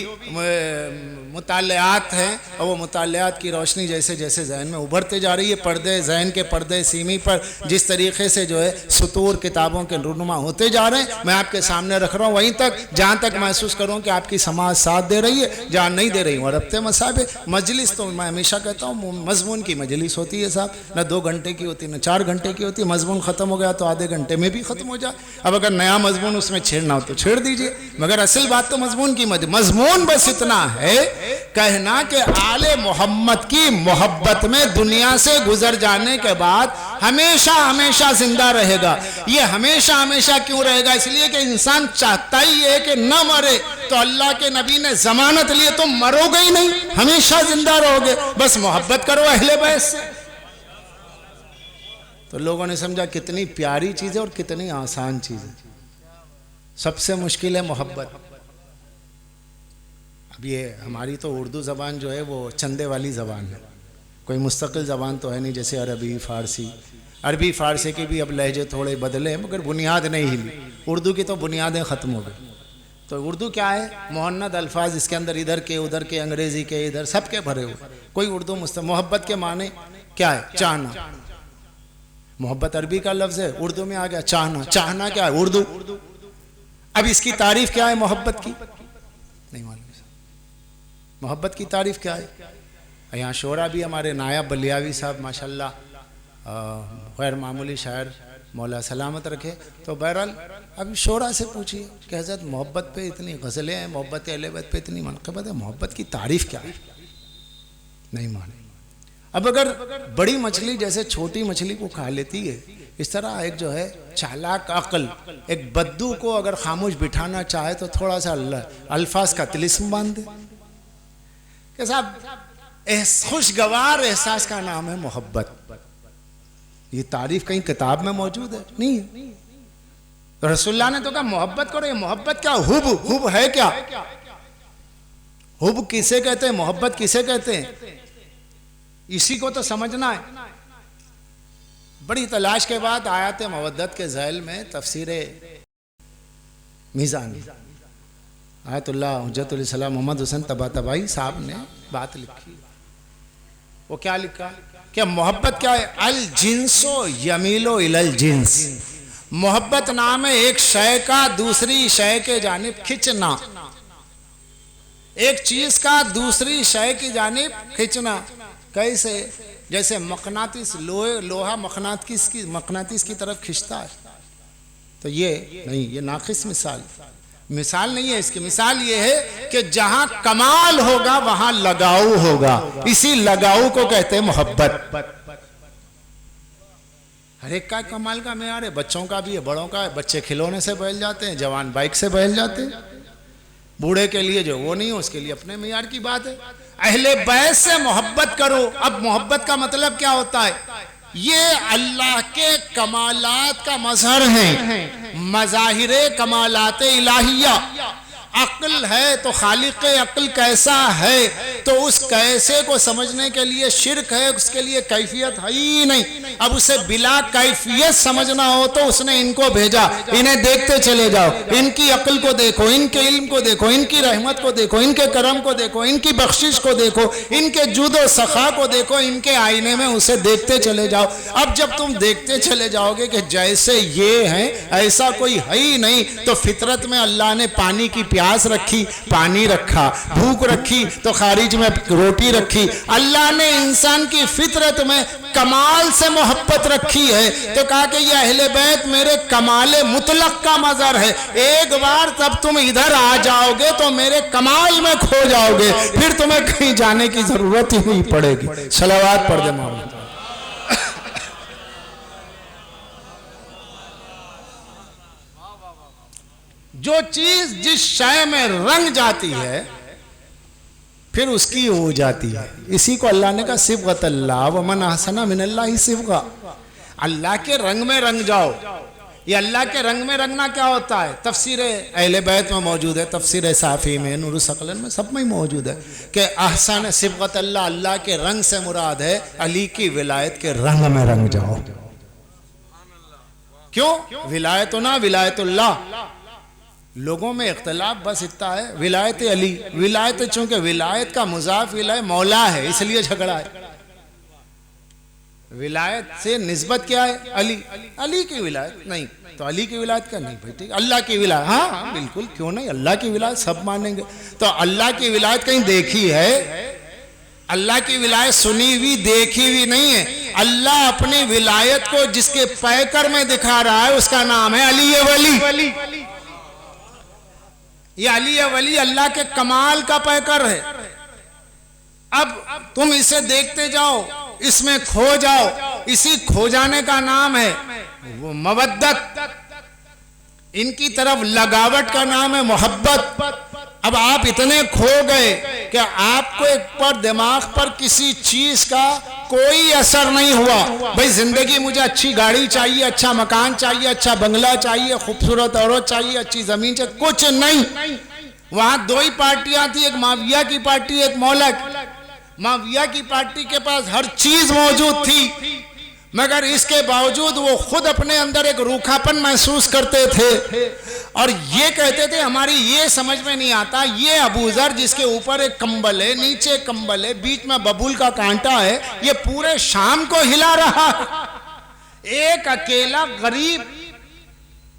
मुतालियात हैं और वो मुतालियात की रोशनी जैसे जैसे जहन में उभरते जा रही है, पर्दे जहन के पर्दे सीमी पर जिस तरीके से जो है सुतूर किताबों के रुनुमा होते जा रहे हैं, मैं आपके सामने रख रहा हूँ वहीं तक जहाँ तक महसूस करूँ कि आपकी समाज साथ दे रही है, जहाँ नहीं दे रही हूँ। और रब्ते मसाबे मजलिस तो मैं हमेशा कहता हूँ मजमून की मजलिस होती है साहब, न 2 घंटे की होती न 4 घंटे की होती है। मजमून ख़त्म हो गया तो आधे घंटे में भी ख़त्म हो जाए। अब अगर नया मजमून उसमें छेड़ना हो तो छेड़ दीजिए, मगर असल बात तो मजमून की मजमून बस इतना है कहना कि आले मोहम्मद की मोहब्बत में दुनिया से गुजर जाने के बाद हमेशा हमेशा जिंदा रहेगा। ये हमेशा हमेशा क्यों रहेगा, इसलिए कि इंसान चाहता ही है कि न मरे। तो अल्लाह के नबी ने जमानत लिए तुम मरोगे ही नहीं, हमेशा जिंदा रहोगे, बस मोहब्बत करो अहले बैत से। तो लोगों ने समझा कितनी प्यारी चीज है और कितनी आसान चीज है। सबसे मुश्किल है मोहब्बत। अब ये हमारी तो उर्दू ज़बान जो है वो चंदे वाली ज़बान है, कोई मुस्तकिल ज़बान तो है नहीं, जैसे अरबी फ़ारसी। अरबी फ़ारसी की भी अब लहजे थोड़े बदले हैं मगर बुनियाद नहीं हिली। उर्दू की तो बुनियादें ख़त्म हो गई। तो उर्दू क्या है, मोहन्नद अल्फाज, इसके अंदर इधर के उधर के, अंग्रेज़ी के इधर सब के भरे हुए। कोई उर्दू मोहब्बत के माने क्या है, चाहना। मोहब्बत अरबी का लफ्ज़ है, उर्दू में आ गया चाहना। चाहना क्या है, उर्दू। अब इसकी तारीफ़ क्या है मोहब्बत की, नहीं मालूम। मोहब्बत की तारीफ़ क्या है। यहाँ शोरा भी हमारे नायब बलियावी साहब माशाल्लाह गैर मामूली शायर, मौला सलामत रखे। तो बहरहाल अब शोरा से पूछिए कि हज़रत मोहब्बत पे इतनी गज़लें हैं, मोहब्बत अहले बैत पे इतनी मनक़बत है, मोहब्बत की तारीफ़ क्या है, नहीं माने। अब अगर बड़ी मछली जैसे छोटी मछली को खा लेती है, इस तरह एक जो है चालाक अक्ल एक बद्दू को अगर खामोश बिठाना चाहे तो थोड़ा सा अल्फाज का तिलिस्म बांध दे कि साहब खुशगवार एहसास का नाम है मोहब्बत। ये तारीफ कहीं किताब में मौजूद है नहीं है। तो रसूलुल्लाह ने तो कहा मोहब्बत करो। ये मोहब्बत क्या, हुब है क्या, हुब किसे कहते हैं, मोहब्बत किसे कहते हैं, इसी को तो समझना है। बड़ी तलाश के बाद आयत मवद्दत के ज़ैल में तफसीर मीज़ान आयतुल्लाह हुज्जतुल इस्लाम मोहम्मद हुसैन तबातबाई साहब ने बात लिखी। वो क्या लिखा, क्या मोहब्बत क्या है, अल जिन्सो यमीलो इलल जिन्स, मोहब्बत नाम है एक शय का दूसरी शय के जानिब खिंचना, एक चीज का दूसरी शय की जानिब खिंचना। कैसे? जैसे मकनातीस, लोहा मकनातीस की तरफ खिंचता है। तो ये नहीं, ये नाकिस मिसाल नहीं है इसकी। मिसाल ये है कि जहां कमाल होगा वहां लगाव होगा, इसी लगाव को कहते हैं मोहब्बत। हर एक का कमाल का मेयार है, बच्चों का भी है, बड़ों का है। बच्चे खिलौने से बहल जाते हैं, जवान बाइक से बहल जाते हैं, बूढ़े के लिए जो वो नहीं हो उसके लिए अपने मेयार की बात है। अहले बैत से मोहब्बत करो। अब मोहब्बत का मतलब क्या होता है? ये अल्लाह के कमालात का मजहर है, मज़ाहिरे कमालात इलाहिया। अक्ल है तो खालिक अक्ल कैसा है, तो उस कैसे को समझने के लिए शिर्क है, उसके लिए कैफियत है ही नहीं। अब उसे बिला कैफियत समझना हो तो उसने इनको भेजा, इन्हें देखते चले जाओ, इनकी अक्ल को देखो, इनके इल्म को देखो, इनकी रहमत को देखो, इनके करम को देखो, इनकी बख्शिश को देखो, इनके जुदो सखा को देखो, इनके आईने में उसे देखते चले जाओ। अब जब तुम देखते चले जाओगे कि जैसे ये हैं ऐसा कोई है ही नहीं, तो फितरत में अल्लाह ने पानी की प्यास रखी, पानी रखा, भूख रखी तो खारिज में रोटी रखी। अल्लाह ने इंसान की फितरत में कमाल से मोहब्बत रखी है, तो कहा कि ये अहले बैत मेरे कमाल मुतलक का मजहर है। एक बार तब तुम इधर आ जाओगे तो मेरे कमाल में खो जाओगे, फिर तुम्हें कहीं जाने की जरूरत ही नहीं पड़ेगी। सलावत पढ़ दे मोहम्मद। जो चीज जिस शय में रंग जाती है फिर उसकी हो जाती है। इसी को अल्लाह ने कहा सिबगत अल्लाह व मन अहसना मिनल्लाहि सिबगा। अल्लाह के रंग में रंग जाओ। ये अल्लाह के रंग में रंगना क्या होता है? तफसीर अहले बैत में मौजूद है, तफसीर साफी में, नूर सकलन में, सब में मौजूद है कि अहसन सिबगत अल्लाह, अल्लाह के रंग से मुराद है अली की विलायत के रंग में रंग जाओ। क्यों? विलायतुना विलायतुल्लाह। लोगों में इख्तलाफ बस इतना है, विलायत अली, विलायत चूंकि विलायत का मुजाफ विलायत मौला है इसलिए झगड़ा है। विलायत से निस्बत क्या है? अली, अली की विलायत नहीं, तो अली की विलायत का नहीं भाई, ठीक, अल्लाह की विलायत, हाँ बिल्कुल, क्यों नहीं, अल्लाह की विलायत सब मानेंगे। तो अल्लाह की विलायत कहीं देखी है? अल्लाह की विलायत सुनी हुई देखी हुई नहीं है। अल्लाह अपनी विलायत को जिसके पैकर में दिखा रहा है उसका नाम है अली वली। ये अली वली अल्लाह के कमाल का पैकर है। अब तुम इसे देखते जाओ, इसमें खो जाओ, इसी खो जाने का नाम है वो मवद्दत। इनकी तरफ लगावट का नाम है मोहब्बत। अब आप इतने खो गए कि आपको एक पर दिमाग पर किसी चीज का कोई असर नहीं हुआ। भाई जिंदगी मुझे अच्छी गाड़ी चाहिए, अच्छा मकान चाहिए, अच्छा बंगला चाहिए, खूबसूरत औरत चाहिए, अच्छी जमीन चाहिए, कुछ नहीं। वहां दो ही पार्टियां थी, एक माविया की पार्टी, एक मौलक। माविया की पार्टी के पास हर चीज मौजूद थी, मगर इसके बावजूद वो खुद अपने अंदर एक रूखापन महसूस करते थे और ये कहते थे हमारी ये समझ में नहीं आता, ये अबू जर जिसके ऊपर एक कंबल है, नीचे कंबल है, बीच में बबूल का कांटा है, ये पूरे शाम को हिला रहा है। एक अकेला गरीब,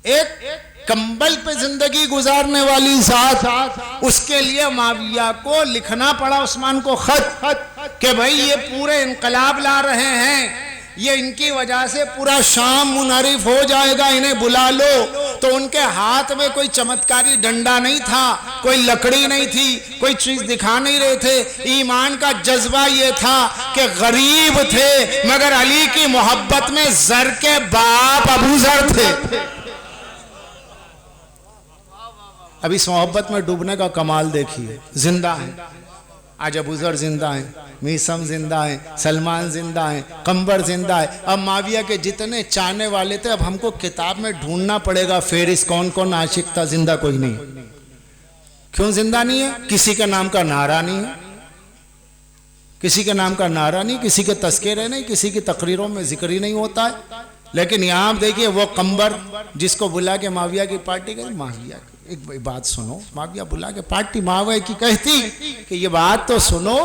एक कंबल पे जिंदगी गुजारने वाली जात, उसके लिए माविया को लिखना पड़ा उस्मान को खत कि भाई ये पूरे इनकलाब ला रहे हैं, ये इनकी वजह से पूरा शाम मुनहरिफ हो जाएगा, इन्हें बुला लो। तो उनके हाथ में कोई चमत्कारी डंडा नहीं था, कोई लकड़ी नहीं थी, कोई चीज दिखा नहीं रहे थे। ईमान का जज्बा ये था कि गरीब थे मगर अली की मोहब्बत में जर के बाप अबू जर थे। अब इस मोहब्बत में डूबने का कमाल देखिए। जिंदा है आज अबू जर, जिंदा है मीसम, जिंदा है सलमान, जिंदा है कंबर, जिंदा है। अब माविया के जितने चाहने वाले थे, अब हमको किताब में ढूंढना पड़ेगा फेरिस कौन कौन आशिक था। जिंदा कोई नहीं। क्यों जिंदा नहीं है? किसी के नाम का नारा नहीं है, किसी के नाम का नारा नहीं, किसी के तस्करे नहीं, किसी की तकरीरों में जिक्र ही नहीं होता है। लेकिन यहाँ देखिए वो कंबर जिसको बुला के माविया की पार्टी गई, माविया एक बात सुनो, माविया बुला के पार्टी माविया की कहती कि ये बात तो सुनो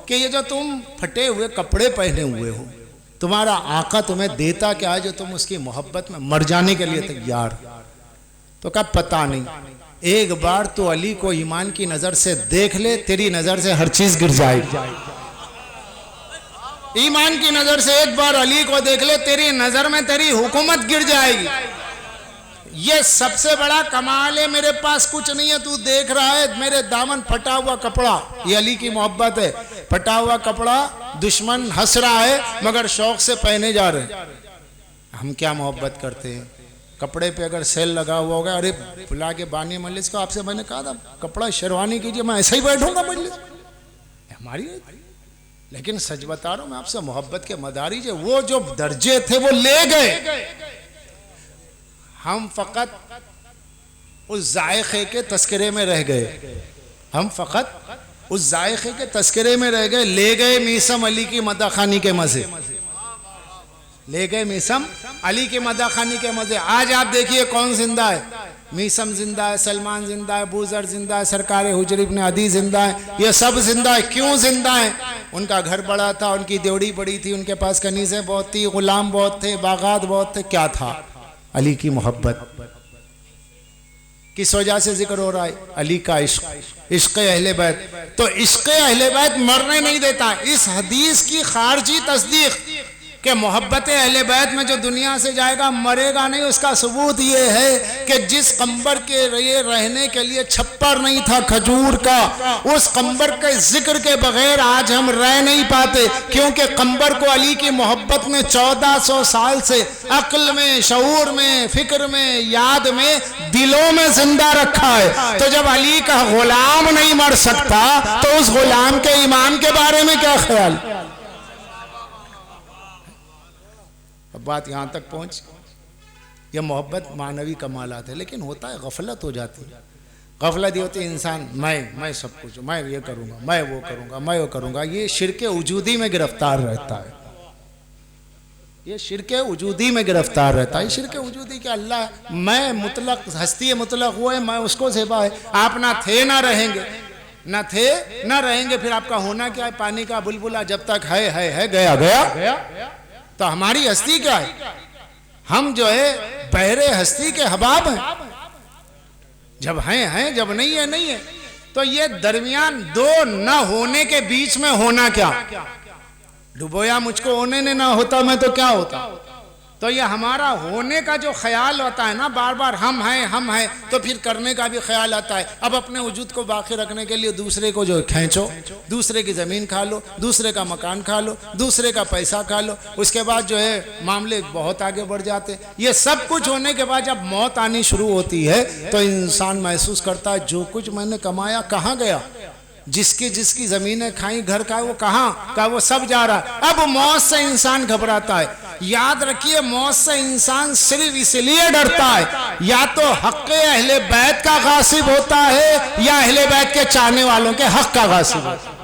कि ये जो तुम फटे हुए कपड़े पहने हुए हो, तुम्हारा आका तुम्हें देता क्या है जो तुम उसकी मोहब्बत में मर जाने के लिए तैयार? तो कहा पता नहीं, एक बार तो अली को ईमान की नजर से देख ले, तेरी नजर से हर चीज गिर जाएगी। ईमान की नजर से एक बार अली को देख ले, तेरी नजर में तेरी हुकूमत गिर जाएगी। ये सबसे बड़ा कमाल है। मेरे पास कुछ नहीं है, तू देख रहा है मेरे दामन फटा हुआ कपड़ा, ये अली की मोहब्बत है। फटा हुआ कपड़ा, दुश्मन हंस रहा है मगर शौक से पहने जा रहे हैं। हम क्या मोहब्बत करते हैं? कपड़े पे अगर सेल लगा हुआ होगा, अरे बुला के बानी मजलिस को, आपसे मैंने कहा था कपड़ा शेरवानी कीजिए, मैं ऐसा ही बैठूंगा मजलिस, हमारी। लेकिन सच बता रहा हूं मैं आपसे, मोहब्बत के मदारिज है, वो जो दर्जे थे वो ले गए। हम फकत उस जायके के तस्करे में रह गए, हम फकत उस जायके के तस्करे में रह गए। ले गए मीसम अली की मदाखानी के मजे, ले गए मीसम अली के मदाखानी के मजे। आज आप देखिए कौन जिंदा है? मीसम जिंदा है, सलमान जिंदा है, बूजर जिंदा है, सरकार हुजर इब्न अदी जिंदा है, ये सब जिंदा है। क्यों जिंदा है? उनका घर बड़ा था, उनकी देवड़ी बड़ी थी, उनके पास कनीज़ें बहुत थी, गुलाम बहुत थे, बागात बहुत थे। क्या था? अली की मोहब्बत। किस वजह से जिक्र हो रहा है? अली का इश्क, इश्क अहले बैत। तो इश्क अहले बैत मरने नहीं देता। इस हदीस की खारजी तस्दीक कि मोहब्बत अहले बैत में जो दुनिया से जाएगा मरेगा नहीं, उसका सबूत ये है कि जिस कंबर के लिए रहने के लिए छप्पर नहीं था खजूर का, उस कंबर के जिक्र के बगैर आज हम रह नहीं पाते, क्योंकि कंबर को अली की मोहब्बत में 1400 साल से अक्ल में, शऊर में, फिक्र में, याद में, दिलों में जिंदा रखा है। तो जब अली का गुलाम नहीं मर सकता तो उस गुलाम के ईमान के बारे में क्या ख्याल? अब बात यहाँ तक पहुँच, यह मोहब्बत मानवी कमालात है, लेकिन होता है गफलत हो जाती है। गफलत ये होती है इंसान मैं सब कुछ, मैं ये करूँगा, मैं वो करूँगा, मैं वो करूँगा। ये शिरके वजूदी में गिरफ्तार रहता है, ये शिरके वजूदी में गिरफ्तार रहता है। शिरके वजूदी के अल्लाह मैं मुतलक, हस्ती मुतलक वो है, मैं उसको सेवा है। आप ना थे ना रहेंगे, ना थे ना रहेंगे, फिर आपका होना क्या है? पानी का बुलबुला, जब तक है गया गया। तो हमारी हस्ती क्या है? हम जो है बहरे हस्ती के हबाब हैं, जब हैं, जब नहीं है नहीं है। तो ये दरमियान दो न होने के बीच में होना क्या? डुबोया मुझको होने ने ना होता मैं तो क्या होता? तो ये हमारा होने का जो ख्याल होता है ना, बार बार हम हैं, तो फिर करने का भी ख्याल आता है। अब अपने वजूद को बाकी रखने के लिए दूसरे को जो खींचो, दूसरे की ज़मीन खा लो, दूसरे का मकान खा लो, दूसरे का पैसा खा लो, उसके बाद जो है मामले बहुत आगे बढ़ जाते। ये सब कुछ होने के बाद जब मौत आनी शुरू होती है तो इंसान महसूस करता है जो कुछ मैंने कमाया कहाँ गया? जिसकी ज़मीनें खाई, घर का, वो कहाँ का? वो सब जा रहा है। अब मौत से इंसान घबराता है। याद रखिए, मौत से इंसान सिर्फ इसलिए डरता है या तो हक़ अहले बैत का गासिब होता है या अहले बैत के चाहने वालों के हक का गासिब होता है,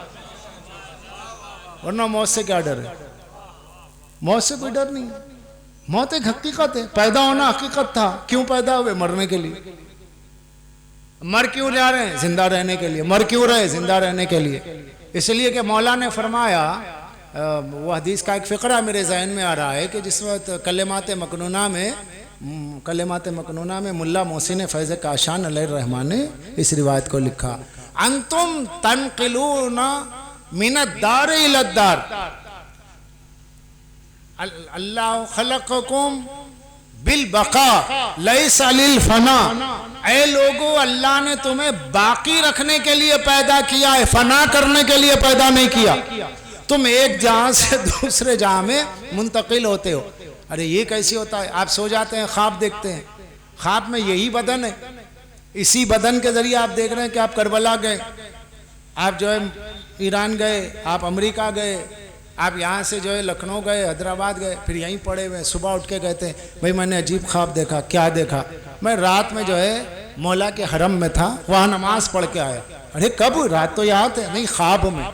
वरना मौत से क्या डर है? मौत से कोई डर नहीं। मौत एक हकीकत है, पैदा होना हकीकत था। क्यों पैदा हुए? मरने के लिए। मर क्यों जा रहे हैं? जिंदा रहने के लिए। मर क्यों रहे? जिंदा रहने के लिए। इसलिए कि मौला ने फरमाया, वो हदीस का एक फ़िक्रा मेरे ज़हन में आ रहा है कि जिस वक्त कलिमात मकनूना में मुल्ला मोहसिन फैज़ काशान अलैहिर्रहमान ने इस रिवायत को लिखा, अंतुम तनक़िलूना मिनद्दार इलद्दार, अल्लाह खलक़कुम बिल बका लैसा लिल फना। ऐ लोगों, अल्लाह ने तुम्हें बाकी रखने के लिए पैदा किया है, फना करने के लिए पैदा नहीं किया। तुम एक जहां से दूसरे जहां में मुंतकिल होते हो। अरे ये कैसे होता है? आप सो जाते हैं, ख्वाब देखते हैं, ख्वाब में यही बदन है, इसी बदन के जरिए आप देख रहे हैं कि आप करबला गए, आप जो है ईरान गए, आप अमेरिका गए, आप यहाँ से जो है लखनऊ गए, हैदराबाद गए, फिर यहीं पड़े हुए। सुबह उठ के कहते हैं भाई मैंने अजीब ख्वाब देखा। क्या देखा? मैं रात में जो है मौला के हरम में था, वहाँ नमाज पढ़ के आया। अरे कब? रात तो याद है नहीं, ख्वाब में।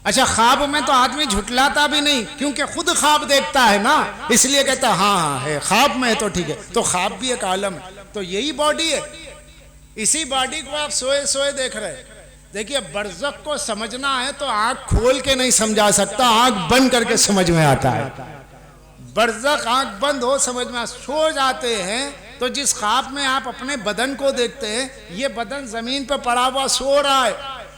अच्छा, ख्वाब में तो आदमी झुटलाता भी नहीं, क्योंकि खुद ख्वाब देखता है ना, इसलिए कहता है हाँ है, ख्वाब में है तो ठीक है। तो ख्वाब भी एक आलम है। तो यही बॉडी है, इसी बॉडी को आप सोए सोए देख रहे हैं। देखिए, बरज़ख को समझना है तो आंख खोल के नहीं समझा सकता, आंख बंद करके समझ में आता है। बरज़ख आंख बंद हो समझ में सो जाते हैं तो जिस ख्वाब में आप अपने बदन को देखते हैं, ये बदन जमीन पर पड़ा हुआ सो रहा है,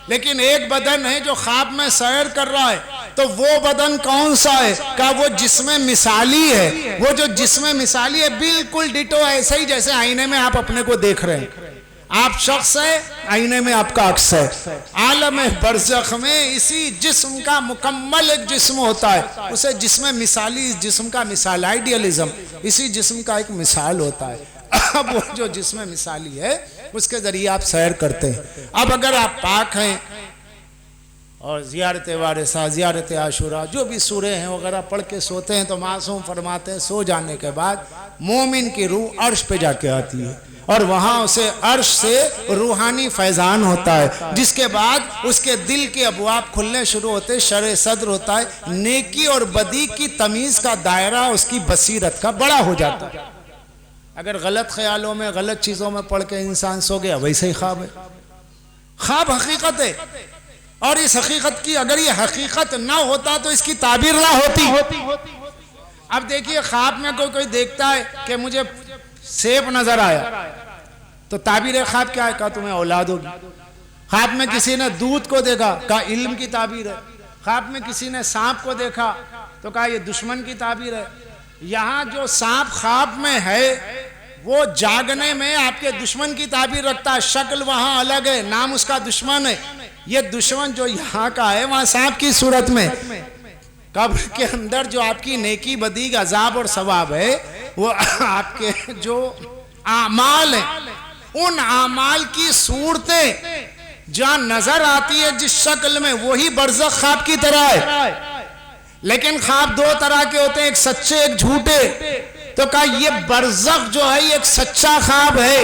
लेकिन एक बदन है जो ख्वाब में सैर कर रहा है। तो वो बदन कौन सा है? का वो जिस्म मिसाली है। वो जो जिस्म मिसाली है बिल्कुल डिटो ऐसे ही जैसे आईने में आप अपने को देख रहे हैं। आप शख्स है, आईने में आपका अक्स है। आलम बरज़ख में इसी जिस्म का मुकम्मल एक जिस्म होता है, उसे जिस्म मिसाली, इस जिस्म का मिसाल, आइडियलिज्म, इसी जिस्म का एक मिसाल होता है। अब वो जो जिस्म मिसाली है उसके जरिए आप सैर करते हैं। अब अगर आप पाक हैं और ज़ियारत वारिसा, ज़ियारत आशुरा, जो भी सूरे हैं वगैरह पढ़ के सोते हैं तो मासूम फरमाते हैं सो जाने के बाद मोमिन की रूह अर्श पे जाके आती है और वहाँ उसे अर्श से रूहानी फैज़ान होता है, जिसके बाद उसके दिल के अबवाब खुलने शुरू होते, शर सद्र होता है, नेकी और बदी की तमीज़ का दायरा उसकी बसीरत का बड़ा हो जाता है। अगर गलत ख्यालों में, गलत चीज़ों में पढ़ के इंसान सो गया, वैसे ही ख्वाब है। ख्वाब हकीकत है, और इस हकीकत की अगर ये हकीकत ना होता तो इसकी ताबीर ना होती। अब देखिए ख्वाब में कोई देखता है कि मुझे सेब नजर आया, तो ताबीर ख्वाब क्या है? कहा तुम्हें औलाद होगी। ख्वाब में किसी ने दूध को देखा, कहा इल्म की ताबीर है। ख्वाब में किसी ने सांप को देखा तो कहा ये दुश्मन की ताबीर है। यहाँ जो सांप ख्वाब में है वो जागने में आपके दुश्मन की ताबीर रखता है। शक्ल वहां अलग है, नाम उसका दुश्मन है। ये दुश्मन जो यहाँ का है वहां सांप की सूरत में, कब्र के अंदर जो आपकी नेकी बदी अजाब और सवाब है वो आपके जो आमाल है उन आमाल की सूरतें जहां नजर आती है जिस शक्ल में, वही बरज़ख ख्वाब की तरह है। लेकिन ख्वाब दो तरह के होते हैं, एक सच्चे एक झूठे। तो कहा ये बरज़ख जो है ये एक सच्चा ख्वाब है।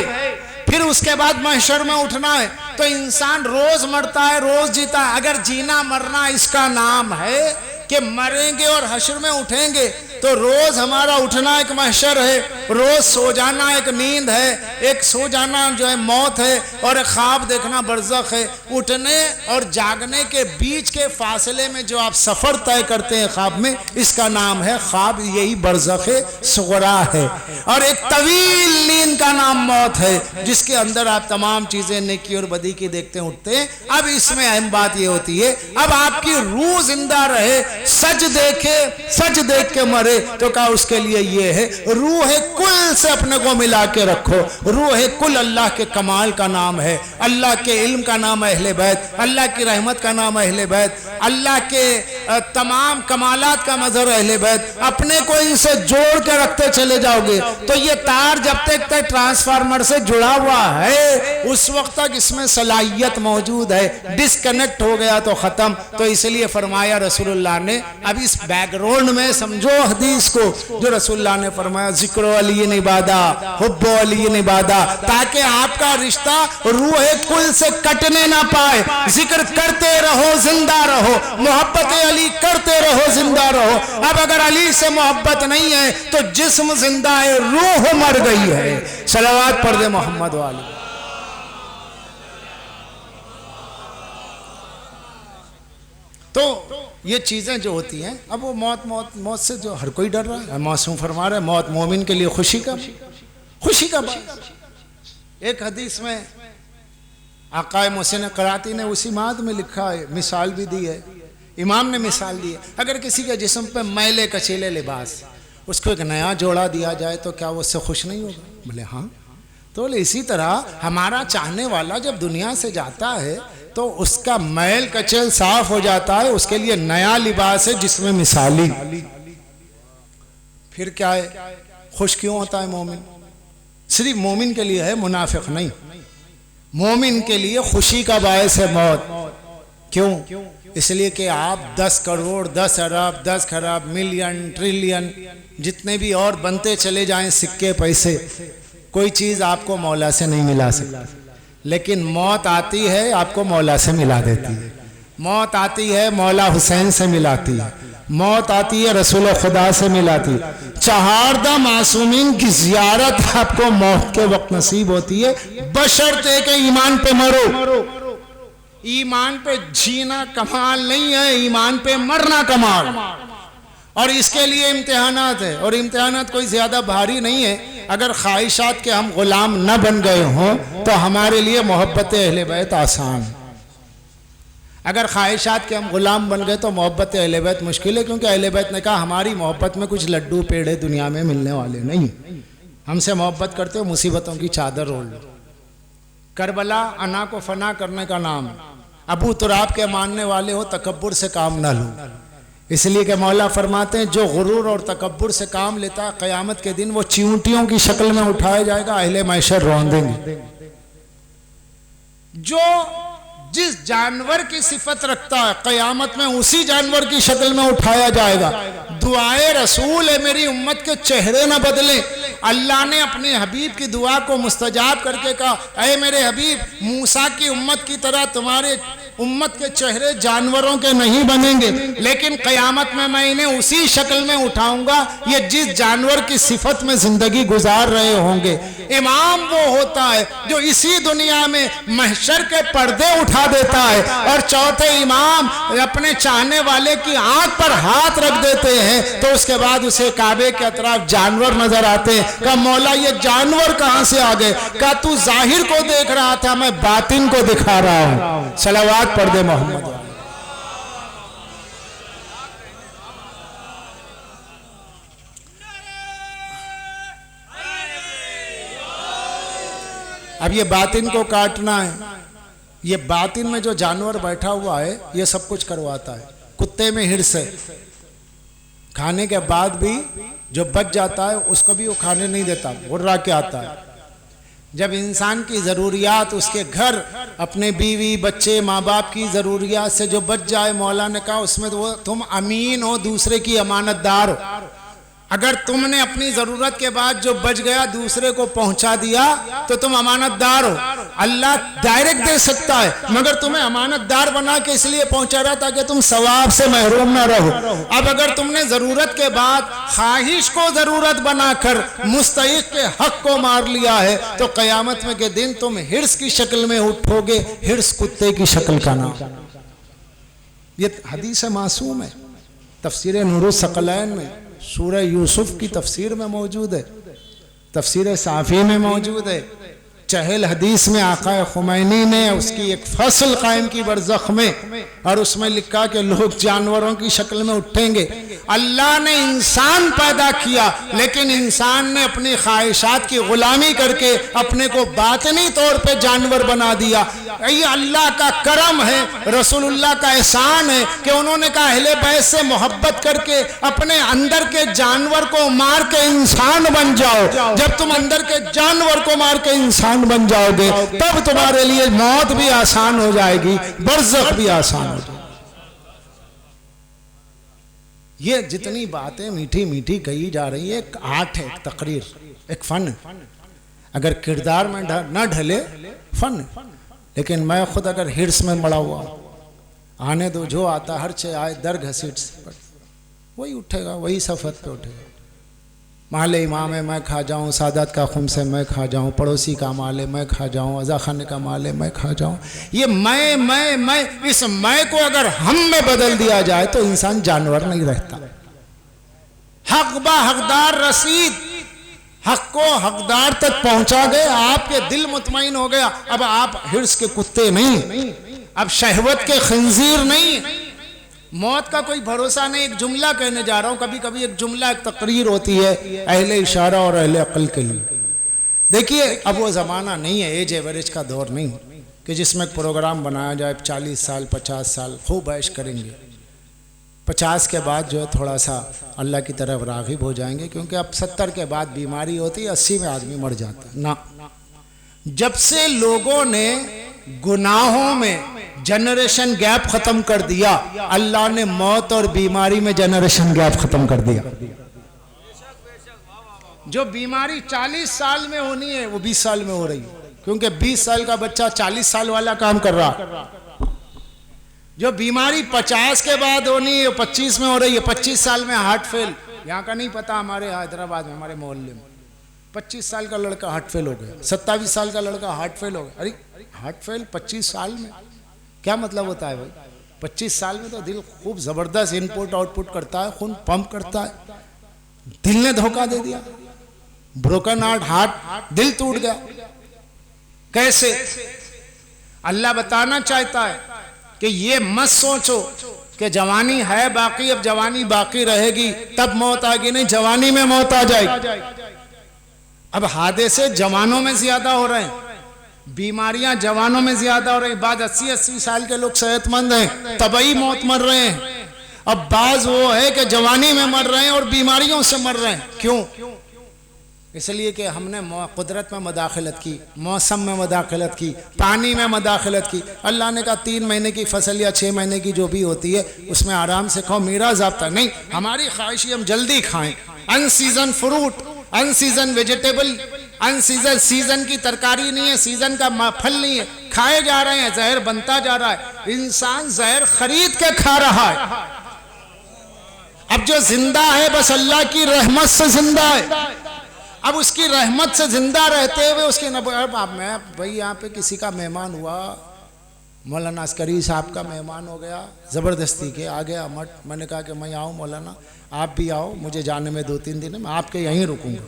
फिर उसके बाद महशर में उठना है, तो इंसान रोज मरता है रोज जीता है। अगर जीना मरना इसका नाम है कि मरेंगे और हश्र में उठेंगे, तो रोज हमारा उठना एक महशर है, रोज सो जाना एक नींद है, एक सो जाना जो है मौत है, और एक ख्वाब देखना बरज़ख है। उठने और जागने के बीच के फासले में जो आप सफ़र तय करते हैं ख्वाब में, इसका नाम है ख्वाब। यही बरज़ख सुग़रा है। और एक तवील नींद का नाम मौत है, जिसके अंदर आप तमाम चीज़ें नेकी और बदी की देखते उठते हैं। अब इसमें अहम बात ये होती है, अब आपकी रूह जिंदा रहे, सच देखे, सच देख के मरे, तो कहा उसके लिए ये है रूह कुल से अपने को मिला के रखो। रूह कुल अल्लाह के कमाल का नाम है, अल्लाह के इल्म का नाम है अहले बैत, अल्लाह की रहमत का नाम है अहले बैत, अल्लाह के तमाम कमालात का मजहर अहले बैत। अपने को इनसे जोड़ के रखते चले जाओगे तो ये तार जब तक ट्रांसफार्मर से जुड़ा हुआ है उस वक्त तक इसमें सलाहियत मौजूद है। डिस्कनेक्ट हो गया तो खत्म। तो इसलिए फरमाया रसूलुल्लाह ने, अब इस बैकग्राउंड में समझो हदीस को जो रसूलुल्लाह ने फरमाया, जिक्रो अली इबादा हुब्बो अली इबादा, ताकि आपका रिश्ता रूह कुल से कटने ना पाए। जिक्र करते रहो जिंदा रहो, मोहब्बत अली करते रहो जिंदा रहो। अब अगर अली से मोहब्बत नहीं है तो जिस्म जिंदा है, रूह मर गई है। सलावत पढ़ दे मोहम्मद वाली। तो ये चीज़ें जो होती हैं, अब वो मौत से जो हर कोई डर रहा है। मासूम फरमा रहा है मौत मोमिन के लिए खुशी का बात। एक हदीस में आकाए मोहसिन कराती ने उसी माद में लिखा है, मिसाल भी दी है, इमाम ने मिसाल दी है। अगर किसी के जिस्म पे मैले कचीले लिबास, उसको एक नया जोड़ा दिया जाए तो क्या वो उससे खुश नहीं होगा? बोले हाँ। तो इसी तरह हमारा चाहने वाला जब दुनिया से जाता है तो उसका मैल कचेल साफ हो जाता है, उसके लिए नया लिबास है जिसमें मिसाली। फिर क्या है, खुश क्यों होता है मोमिन? सिर्फ मोमिन के लिए है, मुनाफिक नहीं। मोमिन के लिए खुशी का बायस है मौत। क्यों? इसलिए कि आप 10 करोड़ 10 अरब 10 खरब मिलियन ट्रिलियन जितने भी और बनते चले जाएं सिक्के पैसे, कोई चीज़ आपको मौला से नहीं मिला सकती। लेकिन मौत आती है आपको मौला से मिला देती है। मौत आती है मौला हुसैन से मिलाती है, मौत आती है रसूल खुदा से मिलाती है। चहारदा मासूमीन की जियारत आपको मौत के वक्त नसीब होती है, बशर्ते के ईमान पे मरो। ईमान पे जीना कमाल नहीं है, ईमान पे मरना कमाल। और इसके लिए इम्तिहानात है, और इम्तिहानात कोई ज़्यादा भारी नहीं है। अगर ख्वाहिशात के हम ग़ुलाम न बन गए हों तो हमारे लिए मोहब्बत अहले बैत आसान। अगर ख्वाहिशात के हम ग़ुलाम बन गए तो मोहब्बत अहले बैत मुश्किल है, क्योंकि अहले बैत ने कहा हमारी मोहब्बत में कुछ लड्डू पेड़े दुनिया में मिलने वाले नहीं। हमसे मोहब्बत करते हो मुसीबतों की चादर ओढ़ लो। करबला अना को फना करने का नाम। अबू तुराब के मानने वाले हो, तकब्बुर से काम ना लो। इसलिए कि मौला फरमाते हैं जो गुरूर और तकब्बुर से काम लेता है क़यामत के दिन वो चींटियों की शक्ल में उठाया जाएगा, अहले महशर रौंदेंगे। जो जिस जानवर की सिफत रखता है क़यामत में उसी जानवर की शक्ल में उठाया जाएगा। दुआए रसूल है मेरी उम्मत के चेहरे न बदले। अल्लाह ने अपने हबीब की दुआ को मुस्तजाब करके कहा, ऐ मेरे हबीब, मूसा की उम्मत की तरह तुम्हारे उम्मत के चेहरे जानवरों के नहीं बनेंगे, लेकिन क़यामत में मैं इन्हें उसी शक्ल में उठाऊंगा ये जिस जानवर की सिफत में जिंदगी गुजार रहे होंगे। इमाम वो होता है जो इसी दुनिया में महशर के पर्दे उठा देता है, और चौथे इमाम अपने चाहने वाले की आंख पर हाथ रख देते हैं तो उसके बाद उसे काबे के अतराफ जानवर नजर आते हैं। कहा मौला ये जानवर कहां से आ गए? कहा तू जाहिर को देख रहा था, मैं बातिन को दिखा रहा हूं। सलावत पढ़ दे मोहम्मद। अब ये बातिन को काटना है। ये बातिन में जो जानवर बैठा हुआ है ये सब कुछ करवाता है। कुत्ते में हिर्स है, खाने के बाद भी जो बच जाता है उसको भी वो खाने नहीं देता, गुर्रा के आता है। जब इंसान की ज़रूरियात, उसके घर, अपने बीवी बच्चे माँ बाप की ज़रूरियात से जो बच जाए, मौला ने कहा उसमें तो वो तुम अमीन हो, दूसरे की अमानतदार हो। अगर तुमने अपनी ज़रूरत के बाद जो बच गया दूसरे को पहुंचा दिया तो तुम अमानतदार हो। अल्लाह डायरेक्ट दे सकता है, मगर तुम्हें अमानतदार बना के इसलिए पहुंचा रहा ताकि तुम सवाब से महरूम ना रहो। अब अगर तुमने ज़रूरत के बाद ख्वाहिश को ज़रूरत बनाकर मुस्तहिक के हक को मार लिया है तो क़यामत में के दिन तुम हिर्स की शक्ल में उठोगे। हिर्स कुत्ते की शक्ल का नाम। ये हदीस मासूम है, तफसीर नूरुस सकलैन में, सूरह यूसुफ की तफसीर में मौजूद है, तफसीर साफ़ी में मौजूद है। चहल हदीस में आका खुमैनी ने उसकी एक फसल कायम की बरज़ख में, और उसमें लिखा कि लोग जानवरों की शक्ल में उठेंगे। अल्लाह ने इंसान पैदा किया, लेकिन इंसान ने अपनी ख्वाहिशात की गुलामी करके अपने को बातनी तौर पे जानवर बना दिया। ये अल्लाह का करम है, रसूलुल्लाह का एहसान है कि उन्होंने कहा अहले बैत से मोहब्बत करके अपने अंदर के जानवर को मार के इंसान बन जाओ। जब तुम अंदर के जानवर को मार के इंसान बन जाओगे तब तुम्हारे लिए मौत भी आसान हो जाएगी, बरज़ख भी आसान हो जाएगी। ये जितनी बातें मीठी मीठी कही जा रही है, एक आर्ट है, एक तकरीर, एक फन है। अगर किरदार में न ढले फन, लेकिन मैं खुद अगर हिर्स में मड़ा हुआ, आने दो जो आता हर चे आए दर घसीट से वही उठेगा, वही सफर पे उठेगा। माले इमाम है मैं खा जाऊं, सादात का खुम्स है मैं खा जाऊं, पड़ोसी का माल है मैं खा जाऊं, अज़ा खाने का माल है मैं खा जाऊं। ये मैं इस मैं को अगर हम में बदल दिया जाए तो इंसान जानवर नहीं रहता। हक बा हकदार रसीद, हक को हकदार तक पहुंचा गए, आपके दिल मुतमईन हो गया। अब आप हिर्स के कुत्ते नहीं, अब शहवत के खंजीर नहीं। मौत का कोई भरोसा नहीं। एक जुमला कहने जा रहा हूं, कभी कभी एक जुमला, एक तकरीर होती है अहले इशारा और अहले अक्ल के लिए। देखिए अब वो ज़माना नहीं है, एज एवरेज का दौर नहीं कि जिसमें एक प्रोग्राम बनाया जाए 40 साल 50 साल खूब ऐश करेंगे, 50 के बाद जो है थोड़ा सा अल्लाह की तरफ राग़िब हो जाएंगे, क्योंकि अब 70 के बाद बीमारी होती है, 80 में आदमी मर जाता है ना। जब से लोगों ने गुनाहों में जनरेशन गैप खत्म कर दिया, अल्लाह ने मौत और बीमारी में जनरेशन गैप खत्म कर दिया। जो बीमारी 40 साल में होनी है वो 20 साल में हो रही है, क्योंकि 20 साल का बच्चा 40 साल वाला काम कर रहा। जो बीमारी 50 के बाद होनी है 25 में हो रही है। 25 साल में हार्ट फेल, यहाँ का नहीं पता, हमारे हैदराबाद में हमारे मोहल्ले में 25 साल का लड़का हार्ट फेल हो गया, 27 साल का लड़का हार्ट फेल हो गया। अरे हार्ट फेल 25 साल में क्या मतलब होता है भाई? 25 साल में तो दिल खूब जबरदस्त इनपुट आउटपुट करता है, खून पंप करता है। दिल ने धोखा दे दिया, ब्रोकन हार्ट, दिल टूट गया। कैसे? अल्लाह बताना चाहता है कि ये मत सोचो कि जवानी है बाकी, अब जवानी बाकी रहेगी तब मौत आएगी। नहीं, जवानी में मौत आ जाएगी। अब हादसे जवानों में ज्यादा हो रहे हैं, बीमारियां जवानों में ज्यादा हो रही। बाद 80-80 साल के लोग सेहतमंद हैं, तबई मौत मर रहे हैं। अब बाज वो है कि जवानी में मर रहे हैं और बीमारियों से मर रहे हैं। क्यों? इसलिए कि हमने कुदरत में मदाखलत की, मौसम में मदाखलत की, पानी में मदाखलत की। अल्लाह ने कहा 3 महीने की फसल या 6 महीने की जो भी होती है उसमें आराम से खाओ, मेरा ज़ाब्ता नहीं। हमारी ख्वाहिश हम जल्दी खाएं। अनसीजन फ्रूट, अनसीजन वेजिटेबल, अनसीजन सीजन की तरकारी नहीं है, सीजन का फल नहीं है, खाए जा रहे हैं, जहर बनता जा रहा है। इंसान जहर खरीद के खा रहा है। अब जो जिंदा है बस अल्लाह की रहमत से जिंदा है। अब उसकी रहमत से जिंदा रहते हुए उसके मैं भाई यहाँ पे किसी का मेहमान हुआ, मौलाना अस्करी साहब का मेहमान हो गया, ज़बरदस्ती के आ गया मठ। मैंने कहा कि मैं आऊँ मौलाना, आप भी आओ, मुझे जाने में 2-3 दिन है, मैं आपके यहीं रुकूंगा।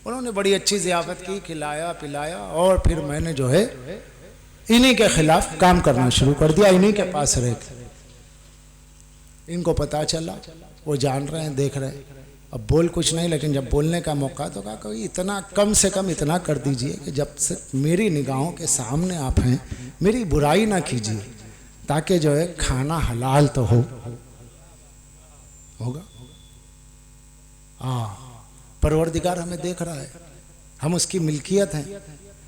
उन्होंने बड़ी अच्छी ज़ियाफ़त की, खिलाया पिलाया, और फिर मैंने जो है इन्हीं के खिलाफ काम करना शुरू कर दिया, इन्हीं के पास रह के। इनको पता चला, वो जान रहे हैं, देख रहे हैं। अब बोल कुछ नहीं, लेकिन जब बोलने का मौका तो कहा कोई इतना कम से कम इतना कर दीजिए कि जब से मेरी निगाहों के सामने आप हैं मेरी बुराई ना कीजिए, ताकि जो है खाना हलाल तो होगा। परवरदिगार हमें देख रहा है, हम उसकी मिल्कियत हैं,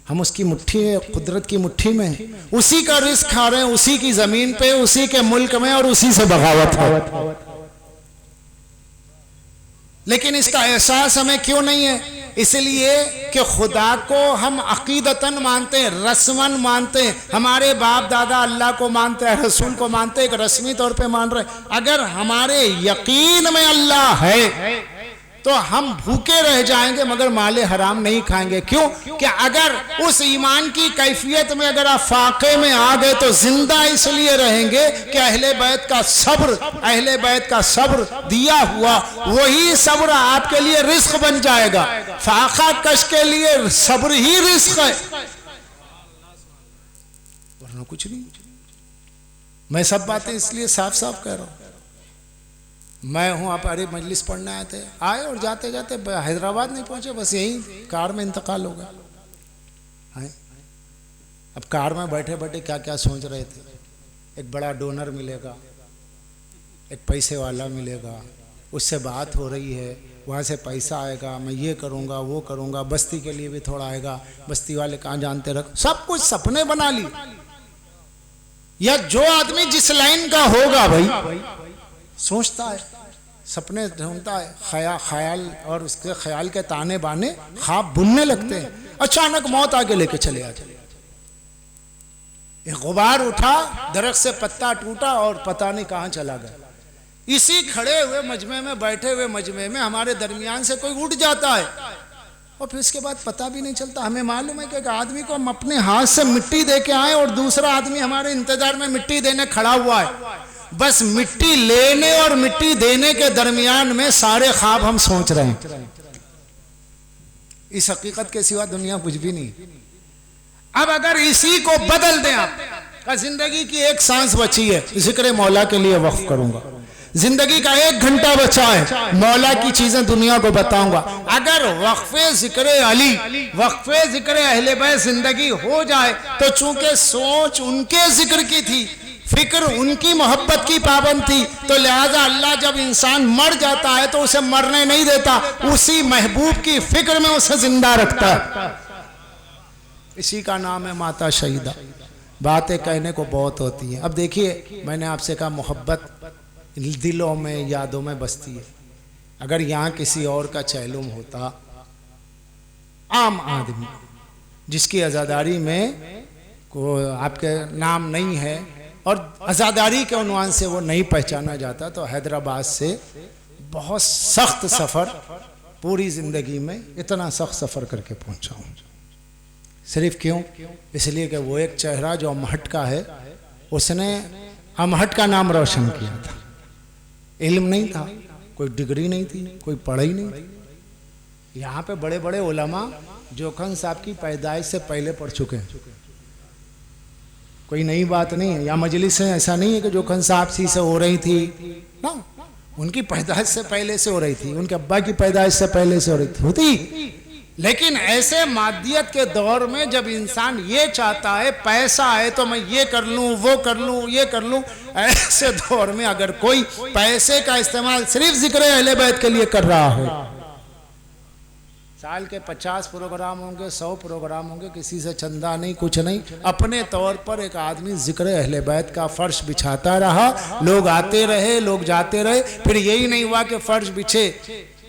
हम उसकी मुट्ठी है, कुदरत की मुट्ठी में है। उसी का रिस्क खा रहे हैं, उसी की जमीन पे, उसी के मुल्क में, और उसी से बगावत है। लेकिन इसका एहसास हमें क्यों नहीं है? इसलिए कि खुदा को हम अकीदतन मानते हैं, रस्मन मानते हैं, हमारे बाप दादा अल्लाह को मानते हैं, रसूल को मानते हैं, एक रस्मी तौर पे मान रहे हैं। अगर हमारे यकीन में अल्लाह है तो हम भूखे रह जाएंगे मगर माले हराम नहीं खाएंगे। क्यों? कि अगर उस ईमान की कैफियत में अगर आप फाके में आ गए तो जिंदा इसलिए रहेंगे कि अहले बैत का सब्र, अहले बैत का सब्र दिया हुआ वही सब्र आपके लिए रिस्क बन जाएगा। फाका कश के लिए सब्र ही रिस्क है, वरना कुछ नहीं। मैं सब बातें इसलिए साफ साफ कह रहा हूं। मैं हूँ, आप अरे मजलिस पढ़ने आए थे, आए और जाते जाते हैदराबाद नहीं पहुँचे, बस यहीं कार में इंतकाल हो गया। अब कार में बैठे बैठे क्या क्या सोच रहे थे, एक बड़ा डोनर मिलेगा, एक पैसे वाला मिलेगा, उससे बात हो रही है, वहाँ से पैसा आएगा, मैं ये करूँगा वो करूँगा, बस्ती के लिए भी थोड़ा आएगा, बस्ती वाले कहाँ जानते रख, सब कुछ सपने बना ली। या जो आदमी जिस लाइन का होगा भाई सोचता है, सपने ढूंढता है, ख्याल और उसके ख्याल के ताने बाने ख्वाब बुनने लगते हैं। अचानक मौत आगे लेके चले आ जाए। एक गुबार उठा, दरख्त से पत्ता टूटा और पता नहीं कहां चला गया। इसी खड़े हुए मजमे में, बैठे हुए मजमे में हमारे दरमियान से कोई उठ जाता है और फिर इसके बाद पता भी नहीं चलता। हमें मालूम है कि एक आदमी को हम अपने हाथ से मिट्टी दे के आए और दूसरा आदमी हमारे इंतजार में मिट्टी देने खड़ा हुआ है। बस मिट्टी लेने और मिट्टी देने के दरमियान में सारे ख्वाब हम सोच रहे हैं। इस हकीकत के सिवा दुनिया कुछ भी नहीं। अब अगर इसी को बदल दें, आप जिंदगी की एक सांस बची है, जिक्र मौला के लिए वक्फ करूंगा, जिंदगी का 1 घंटा बचा है, मौला की चीजें दुनिया को बताऊंगा। अगर वक्फे जिक्र अली, वक्फे जिक्र अहले बैत जिंदगी हो जाए तो चूंकि सोच उनके जिक्र की थी, फिक्र उनकी मोहब्बत की पाबंद थी, तो लिहाजा अल्लाह जब इंसान मर जाता है तो उसे मरने नहीं देता, उसी महबूब की फिक्र में उसे जिंदा रखता है। इसी का नाम है माता शहीदा। बातें कहने को बहुत होती हैं। अब देखिए, मैंने आपसे कहा मोहब्बत दिलों में, यादों में बसती है। अगर यहाँ किसी और का चैलुम होता, आम आदमी जिसकी आज़ादारी में को आपके नाम नहीं है और आज़ादारी के उन्वान से वो नहीं पहचाना जाता, तो हैदराबाद से बहुत सख्त सफ़र, पूरी ज़िंदगी में इतना सख्त सफ़र करके पहुंचा हूँ। सिर्फ क्यों? इसलिए कि वो एक चेहरा जो महट का है, उसने अमहट का नाम रोशन किया था। इल्म नहीं था, कोई डिग्री नहीं थी, कोई पढ़ाई नहीं थी। यहाँ पे बड़े बड़े उलमा जोखन साहब की पैदाइश से पहले पढ़ चुके हैं, कोई नई बात नहीं है। या मजलिस से ऐसा नहीं है कि जोखन साहब सी से हो रही थी ना, उनकी पैदाइश से पहले से हो रही थी, उनके अब्बा की पैदाइश से पहले से हो रही थी, होती। लेकिन ऐसे मादियत के दौर में जब इंसान ये चाहता है पैसा है तो मैं ये कर लूं, वो कर लूं, ये कर लूं, ऐसे दौर में अगर कोई पैसे का इस्तेमाल सिर्फ जिक्र अहले बैत के लिए कर रहा हो, साल के 50 प्रोग्राम होंगे, 100 प्रोग्राम होंगे, किसी से चंदा नहीं, कुछ नहीं, अपने तौर पर एक आदमी जिक्र अहले बैत का फर्श बिछाता रहा, लोग आते रहे, लोग जाते रहे। फिर यही नहीं हुआ कि फर्श बिछे,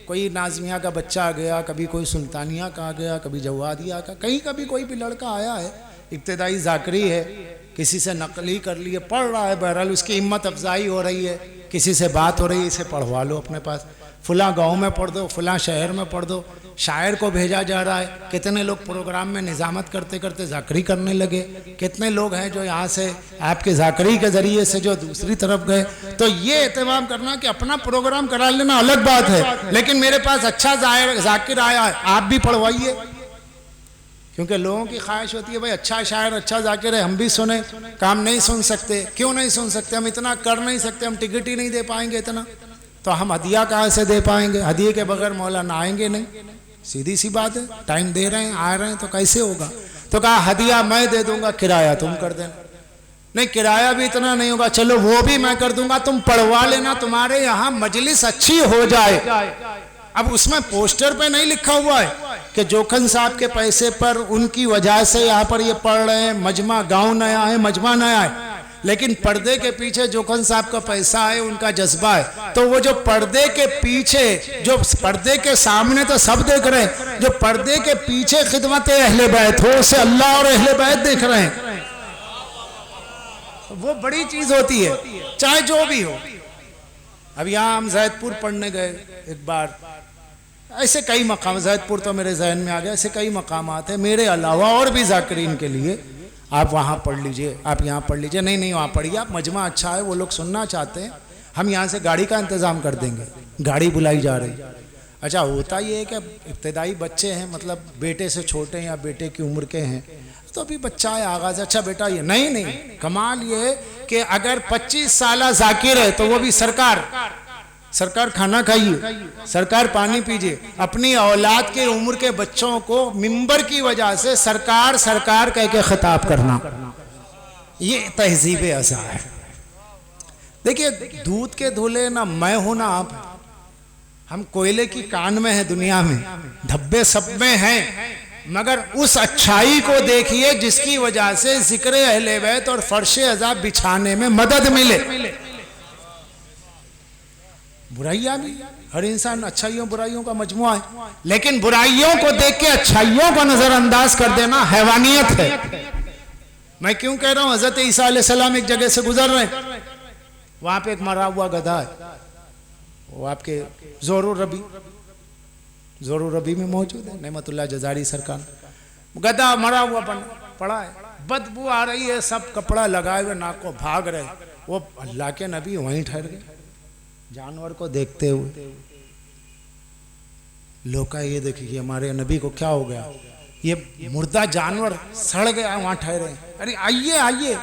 कोई नाजमिया का बच्चा आ गया, कभी कोई सुल्तानिया का आ गया, कभी जवादिया का, कहीं कभी कोई भी लड़का आया है, इब्तिदाई ज़ाकरी है, किसी से नकली कर लिए, पढ़ रहा है, बहरहाल उसकी हिम्मत अफजाई हो रही है, किसी से बात हो रही है, इसे पढ़वा लो अपने पास, फुला गांव में पढ़ दो, फुला शहर में पढ़ दो, शायर को भेजा जा रहा है। कितने लोग प्रोग्राम में निज़ामत करते करते ज़ाकरी करने लगे, कितने लोग हैं जो यहाँ से आपके ज़ाकरी के ज़रिए से जो दूसरी तरफ गए। तो ये एहतमाम करना कि अपना प्रोग्राम करा लेना अलग बात है, लेकिन मेरे पास अच्छा ज़ाकिर आया है, आप भी पढ़वाइए, क्योंकि लोगों की ख्वाहिश होती है भाई अच्छा शायर, अच्छा ज़ाकिर है, हम भी सुने। काम नहीं सुन सकते, क्यों नहीं सुन सकते? हम इतना कर नहीं सकते, हम टिकट ही नहीं दे पाएंगे इतना, तो हम हदिया कहाँ से दे पाएंगे? हदिये के बगैर मौलाना आएंगे नहीं, सीधी सी बात है। टाइम दे रहे हैं, आ रहे हैं, तो कैसे होगा? तो कहा हदिया मैं दे दूंगा, किराया तुम कर देना। नहीं, किराया भी इतना नहीं होगा, चलो वो भी मैं कर दूंगा, तुम पढ़वा लेना, तुम्हारे यहाँ मजलिस अच्छी हो जाए। अब उसमें पोस्टर पे नहीं लिखा हुआ है कि जोखन साहब के पैसे पर, उनकी वजह से यहाँ पर ये पढ़ रहे हैं, मजमा गांव नया है, मजमा नया है, लेकिन पर्दे के पीछे जोखन साहब का पैसा है, उनका जज्बा है। तो वो जो पर्दे के पीछे, जो पर्दे के सामने तो सब देख रहे हैं, जो पर्दे के पीछे खिदमत अहले बैत हो, उसे अल्लाह और अहले बैत देख रहे हैं, वो बड़ी चीज होती है, चाहे जो भी हो। अब यहाँ हम जैदपुर पढ़ने गए एक बार, ऐसे कई मकाम, जैदपुर तो मेरे जहन में आ गया, ऐसे कई मकामात है मेरे अलावा और भी जाकिरीन के लिए, आप वहाँ पढ़ लीजिए, आप यहाँ पढ़ लीजिए, नहीं नहीं वहाँ पढ़िए आप, मजमा अच्छा है, वो लोग सुनना चाहते हैं, हम यहाँ से गाड़ी का इंतज़ाम कर देंगे, गाड़ी बुलाई जा रही। अच्छा, होता ये है कि इब्तदाई बच्चे हैं, मतलब बेटे से छोटे हैं या बेटे की उम्र के हैं, तो अभी बच्चा है, आगाज़, अच्छा बेटा ये नहीं नहीं, कमाल ये है कि अगर 25 साल जाकिर है तो वो भी सरकार खाना खाइए, सरकार पानी पीजिए, अपनी औलाद के उम्र के बच्चों को मिंबर की वजह से सरकार सरकार कह के खिताब करना, ये तहजीब अज़ा है। देखिए, दूध के धुले ना मैं हूं ना आप, हम कोयले की कान में है दुनिया में, धब्बे सब में हैं, मगर उस अच्छाई को देखिए जिसकी वजह से जिक्र अहले बैत और फर्श अज़ा बिछाने में मदद मिले। बुराइयां भी, हर इंसान अच्छाइयों बुराइयों का मजमुआ है, लेकिन बुराइयों को देख के अच्छाइयों को नजरअंदाज कर देना हैवानियत है। मैं क्यों कह रहा हूं? हजरत ईसा अलैहिस्सलाम एक जगह से गुजर रहे हैं, वहां पे एक मरा हुआ गधा है, वो आपके ज़ोरुर रबी में मौजूद है, नेमतुल्लाह जजारी सरकार। गधा मरा हुआ पड़ा है, बदबू आ रही है, सब कपड़ा लगाए हुए नाक को भाग रहे, वो अल्लाह के नबी वहीं ठहर गए जानवर को देखते हुए। लोग का ये देखिए हमारे नबी को क्या हो गया, ये मुर्दा जानवर सड़ गया वहां ठहरे, अरे आइए आइए,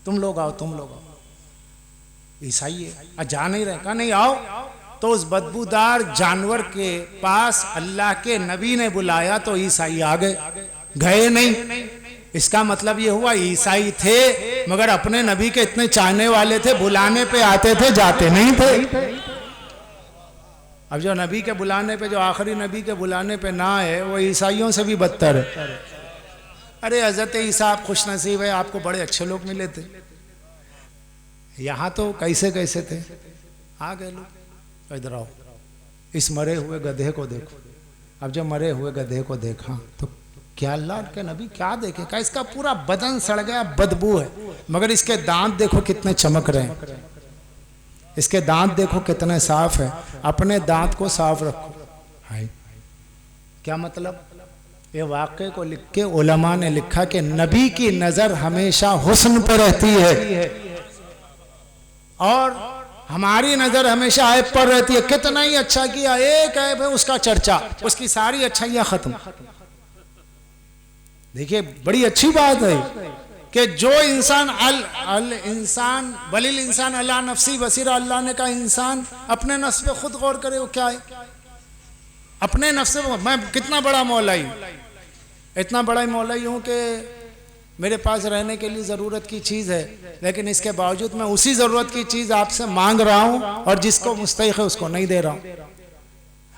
तुम लोग आओ, तुम लोग आओ। ईसाई है, जा नहीं रहे, कहा नहीं आओ। तो उस बदबूदार जानवर के पास अल्लाह के नबी ने बुलाया तो ईसाई आ गए, गए नहीं। इसका मतलब ये हुआ ईसाई थे मगर अपने नबी के इतने चाहने वाले थे, बुलाने पे आते थे, जाते नहीं थे। अब जो नबी के बुलाने पे, जो आखिरी नबी के बुलाने पे ना है, वो ईसाइयों से भी बदतर है। अरे हजरत ईसा आप खुश नसीब है, आपको बड़े अच्छे लोग मिले थे, यहाँ तो कैसे कैसे थे, आ गए लोग। इधर आओ, इस मरे हुए गधे को देखो। अब जब मरे हुए गधे को देखा तो क्या अल्लाह के नबी क्या देखे, क्या इसका पूरा बदन सड़ गया, बदबू है, मगर इसके दांत देखो कितने चमक रहे हैं, इसके दांत देखो कितने साफ है, अपने दांत को साफ रखो। हाय, क्या मतलब? ये वाक़े को लिख के उलमा ने लिखा कि नबी की नजर हमेशा हुस्न पर रहती है, और हमारी नजर हमेशा ऐब पर रहती है, कितना ही अच्छा किया, एक ऐब है उसका चर्चा, उसकी सारी अच्छाइयां खत्म। देखिए बड़ी अच्छी बात है कि जो इंसान इंसान बलिल इंसान अल्लाह नफ्सी बसीरा, अल्लाह ने कहा इंसान अपने नफ्स पे खुद गौर करे। वो क्या है? अपने नफ्स पे मैं कितना बड़ा मौलाई हूं, इतना बड़ा मौलाई हूं कि मेरे पास रहने के लिए ज़रूरत की चीज़ है, लेकिन इसके बावजूद मैं उसी ज़रूरत की चीज़ आपसे मांग रहा हूं और जिसको मुस्तहिक है उसको नहीं दे रहा हूं।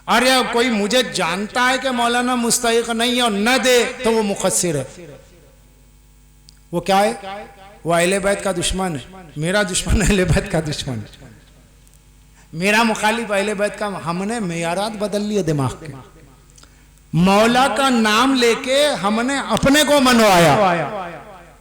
और या कोई मुझे जानता है कि मौलाना मुस्तहिक नहीं है और न दे तो वो मुक़स्सिर है। वो क्या है? वो अहले बैत का दुश्मन है। मेरा दुश्मन अहले बैत का दुश्मन है, मेरा मुखालिफ अहले बैत का। हमने मेयारात बदल लिए दिमाग के, मौला का नाम लेके हमने अपने को मनवाया।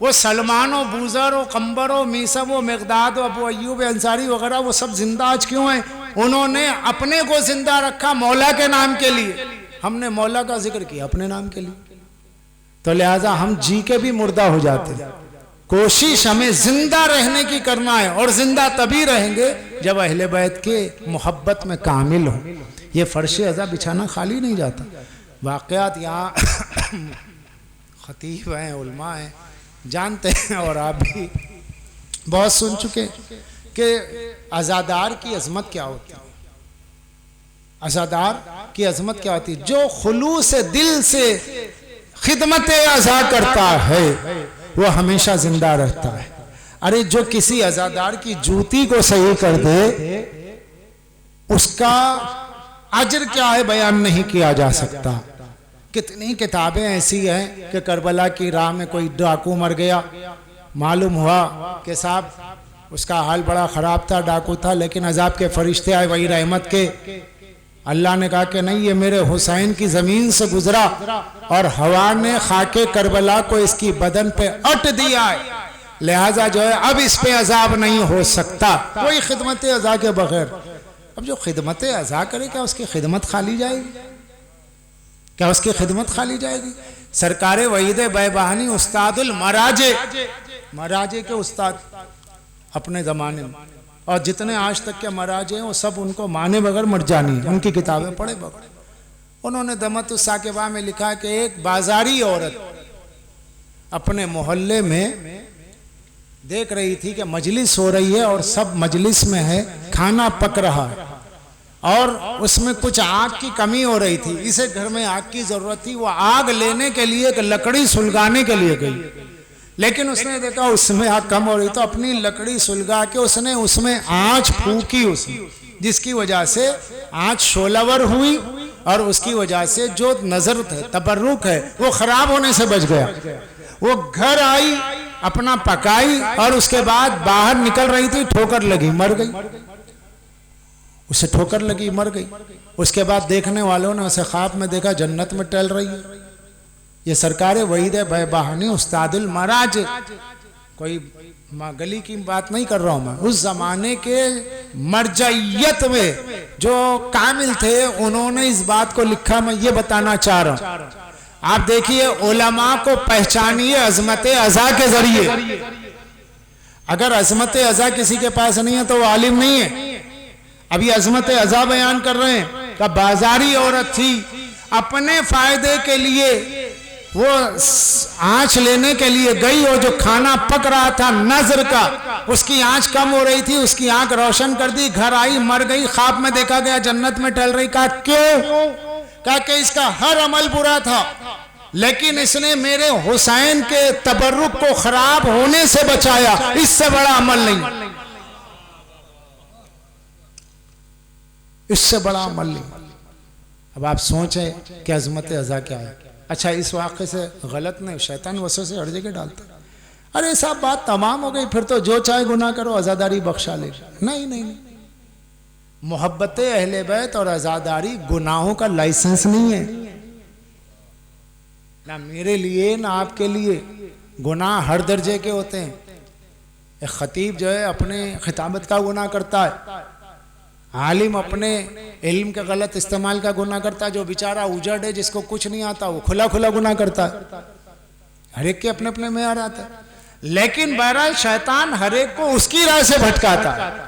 वो सलमानो, बूजरो, कंबरो, मीसबो, मिक़दादो, अबू अय्यूब अंसारी वगैरह वो सब जिंदा आज क्यों हैं? उन्होंने अपने को जिंदा रखा मौला के नाम के लिए। हमने मौला का जिक्र किया अपने नाम के लिए, तो लिहाजा हम जी के भी मुर्दा हो जाते हैं। कोशिश हमें जिंदा रहने की करना है, और जिंदा तभी रहेंगे जब अहले बैत के मोहब्बत में कामिल हो। ये फर्श अज़ा बिछाना खाली नहीं जाता। वाक़यात यहाँ खतीब हैं, उलमा हैं, जानते हैं, और आप भी बहुत सुन चुके कि अज़ादार की अजमत क्या होती है। अज़ादार की अजमत क्या होती है? जो खुलूस दिल से खिदमत अज़ा करता है वो हमेशा जिंदा रहता है। अरे जो किसी अज़ादार की जूती को सही कर दे उसका अजर क्या है बयान नहीं किया जा सकता। कितनी किताबें ऐसी हैं कि करबला की राह में कोई डाकू मर गया, मालूम हुआ कि साहब उसका हाल बड़ा ख़राब था, डाकू था, लेकिन अजाब के फरिश्ते आए वही रहमत के। अल्लाह ने कहा कि नहीं, ये मेरे हुसैन की ज़मीन से गुजरा और हवा ने खाके करबला को इसकी बदन पे अट दिया है, लिहाजा जो है अब इस पे अजाब नहीं हो सकता कोई खिदमत अज़ा के बगैर। अब जो खिदमत अज़ा करे क्या उसकी खिदमत खाली जाएगी? क्या उसकी खिदमत खाली जाएगी? सरकारे वहीद बैबहानी उस्तादुल मराजे, मराजे के उस्ताद अपने ज़माने में, और जितने आज तक के मराजे हैं वो सब उनको माने बगैर मर जानी, उनकी किताबें पढ़े बगैर। उन्होंने दमतुस साकिबा में लिखा कि एक बाजारी औरत अपने मोहल्ले में देख रही थी कि मजलिस हो रही है और सब मजलिस में है, खाना पक रहा है और उसमें कुछ आग की कमी हो रही थी। इसे घर में आग की जरूरत थी। वो आग लेने के लिए एक लकड़ी सुलगाने के लिए गई, लेकिन उसने देखा उसमें आग कम हो रही, तो अपनी लकड़ी सुलगा के उसने उसमें आंच फूकी उसमें, जिसकी वजह से आंच शोलावर हुई और उसकी वजह से जो नजर है, तबर्रुक है, वो खराब होने से बच गया। वो घर आई, अपना पकाई और उसके बाद बाहर निकल रही थी, ठोकर लगी, मर गई। उसे ठोकर लगी, मर गई। उसके बाद देखने वालों ने उसे ख्वाब में देखा जन्नत में टहल रही है। ये सरकार वहीद बैबहानी उस्तादुल मराज, कोई गली की बात नहीं कर रहा हूं मैं, उस जमाने के मरजइयत में जो कामिल थे उन्होंने इस बात को लिखा। मैं ये बताना चाह रहा हूं, आप देखिए उलमा को पहचानिए अजमत अज़ा के जरिए। अगर अजमत अज़ा किसी के पास नहीं है तो वो आलिम नहीं है। अभी अजमत अज़ा बयान कर रहे हैं कि बाजारी औरत थी, अपने फायदे के लिए वो आंच लेने के लिए गई और जो खाना पक रहा था नजर का, उसकी आंच कम हो रही थी, उसकी आंख रोशन कर दी, घर आई, मर गई। ख्वाब में देखा गया जन्नत में टहल रही। कहा क्यों? कहा कि इसका हर अमल बुरा था, लेकिन इसने मेरे हुसैन के तबर्रुक को खराब होने से बचाया, इससे बड़ा अमल नहीं, इससे बड़ा अमल नहीं। अब आप सोचें कि अजमत अज़ा क्या है। अच्छा, इस वाक़े से गलत नहीं, शैतान वसवसे हर जगह डालता है। अरे साहब बात तमाम हो गई, फिर तो जो चाहे गुनाह करो, आज़ादारी बख्शा ले। नहीं नहीं नहीं, मोहब्बत अहले बैत और आज़ादारी गुनाहों का लाइसेंस नहीं है, ना मेरे लिए ना आपके लिए। गुनाह हर दर्जे के होते हैं। एक खतीब जो है अपने खिताबत का गुनाह करता है, आलिम अपने इल्म के गलत इस्तेमाल का गुनाह करता है, जो बेचारा उजड़ है जिसको कुछ नहीं आता वो खुला खुला गुनाह करता है। हर एक के अपने अपने में आ आता है। लेकिन बहरहाल शैतान हर एक को उसकी राह से भटकाता है।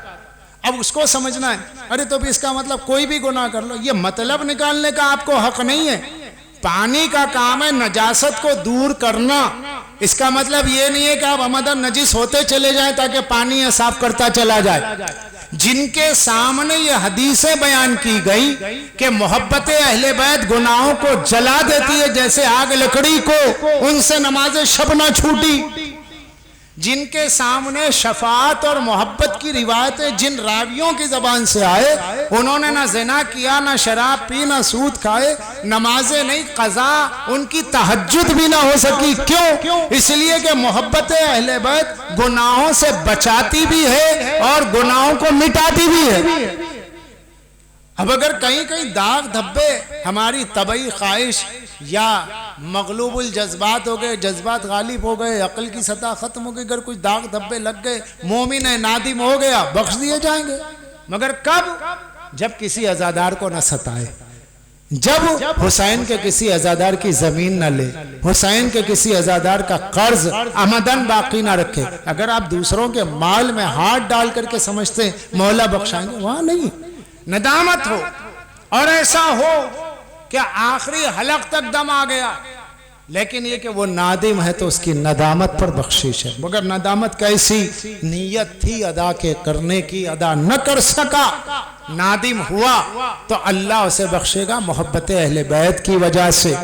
अब उसको समझना है, अरे तो भी इसका मतलब कोई भी गुनाह कर लो, ये मतलब निकालने का आपको हक नहीं है। पानी का काम है नजासत को दूर करना। इसका मतलब ये नहीं है कि आप अमदन नजिस होते चले जाएं ताकि पानी ये साफ करता चला जाए। जिनके सामने ये हदीसें बयान की गई कि मोहब्बत अहले बैत गुनाहों को जला देती है जैसे आग लकड़ी को, उनसे नमाज शब ना छूटी। जिनके सामने शफात और मोहब्बत की रिवायतें जिन रावियों की जबान से आए, उन्होंने ना जिना किया, ना शराब पी, ना सूद खाए, नमाजें नहीं, कज़ा उनकी तहज्जुद भी ना हो सकी। क्यों? इसलिए कि मोहब्बत अहले बैत गुनाहों से बचाती भी है और गुनाहों को मिटाती भी है। अब अगर कहीं कहीं दाग धब्बे हमारी तबई ख्वाहिश या मगलूबुल जज्बात हो गए, जज्बात गालिब हो गए, अक्ल की सतह खत्म हो गई, अगर कुछ दाग धब्बे लग गए, मोमिन है नादिम हो गया, बख्श दिए जाएंगे। मगर कब? जब किसी अजादार को न सताए, जब हुसैन के किसी अजादार की जमीन न ले, हुसैन के किसी अजादार का कर्ज आमदन बाकी ना रखे। अगर आप दूसरों के माल में हाथ डाल करके समझते हैं मौला बख्शाएंगे, वहां नहीं। नदामत हो और ऐसा हो कि आखिरी हलक तक दम आ गया, लेकिन ये कि वो नादिम है तो उसकी नदामत पर बख्शिश है। मगर नदामत कैसी? नीयत थी अदा के करने की, अदा न कर सका, नादिम हुआ तो अल्लाह उसे बख्शेगा मोहब्बत अहले बैत की वजह से।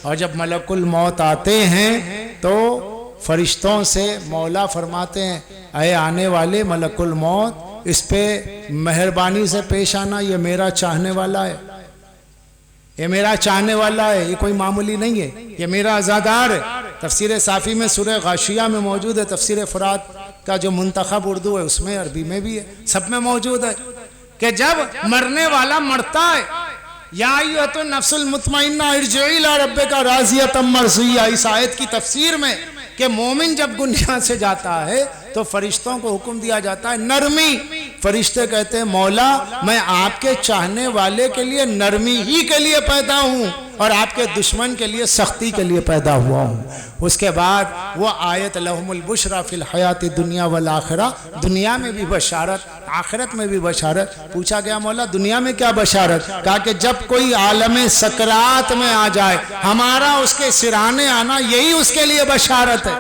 और जब मलकुल मौत आते हैं तो फरिश्तों से मौला फरमाते हैं, अये आने वाले मलकुल मौत, इस पे मेहरबानी से पेश आना, ये मेरा चाहने वाला है, ये मेरा चाहने वाला है, ये कोई मामूली नहीं है, ये मेरा आज़ादार है। तफसीर साफ़ी में सूरह गाशिया में मौजूद है, तफसीर फुरात का जो मुंतखब उर्दू है उसमें, अरबी में भी है, सब में मौजूद है कि जब मरने वाला मरता है, या अय्युहतु नफ्सुल मुतमइन्ना इरजिई इला रब्बिका राज़ियतम मर्ज़िया, इस आयत की तफसीर में कि मोमिन जब दुनिया से जाता है तो फरिश्तों को हुक्म दिया जाता है नरमी। फरिश्ते कहते हैं मौला मैं आपके चाहने वाले के लिए नरमी ही के लिए पैदा हूँ और आपके दुश्मन के लिए सख्ती के लिए पैदा हुआ हूँ। उसके बाद वो आयत लहुमुल बुशरा फिल हयाती दुनिया वल आखिरा, दुनिया में भी बशारत, आखिरत में भी बशारत। पूछा गया मौला दुनिया में क्या बशारत? कहा कि जब कोई आलम सकरात में आ जाए, हमारा उसके सिराने आना यही उसके लिए बशारत है।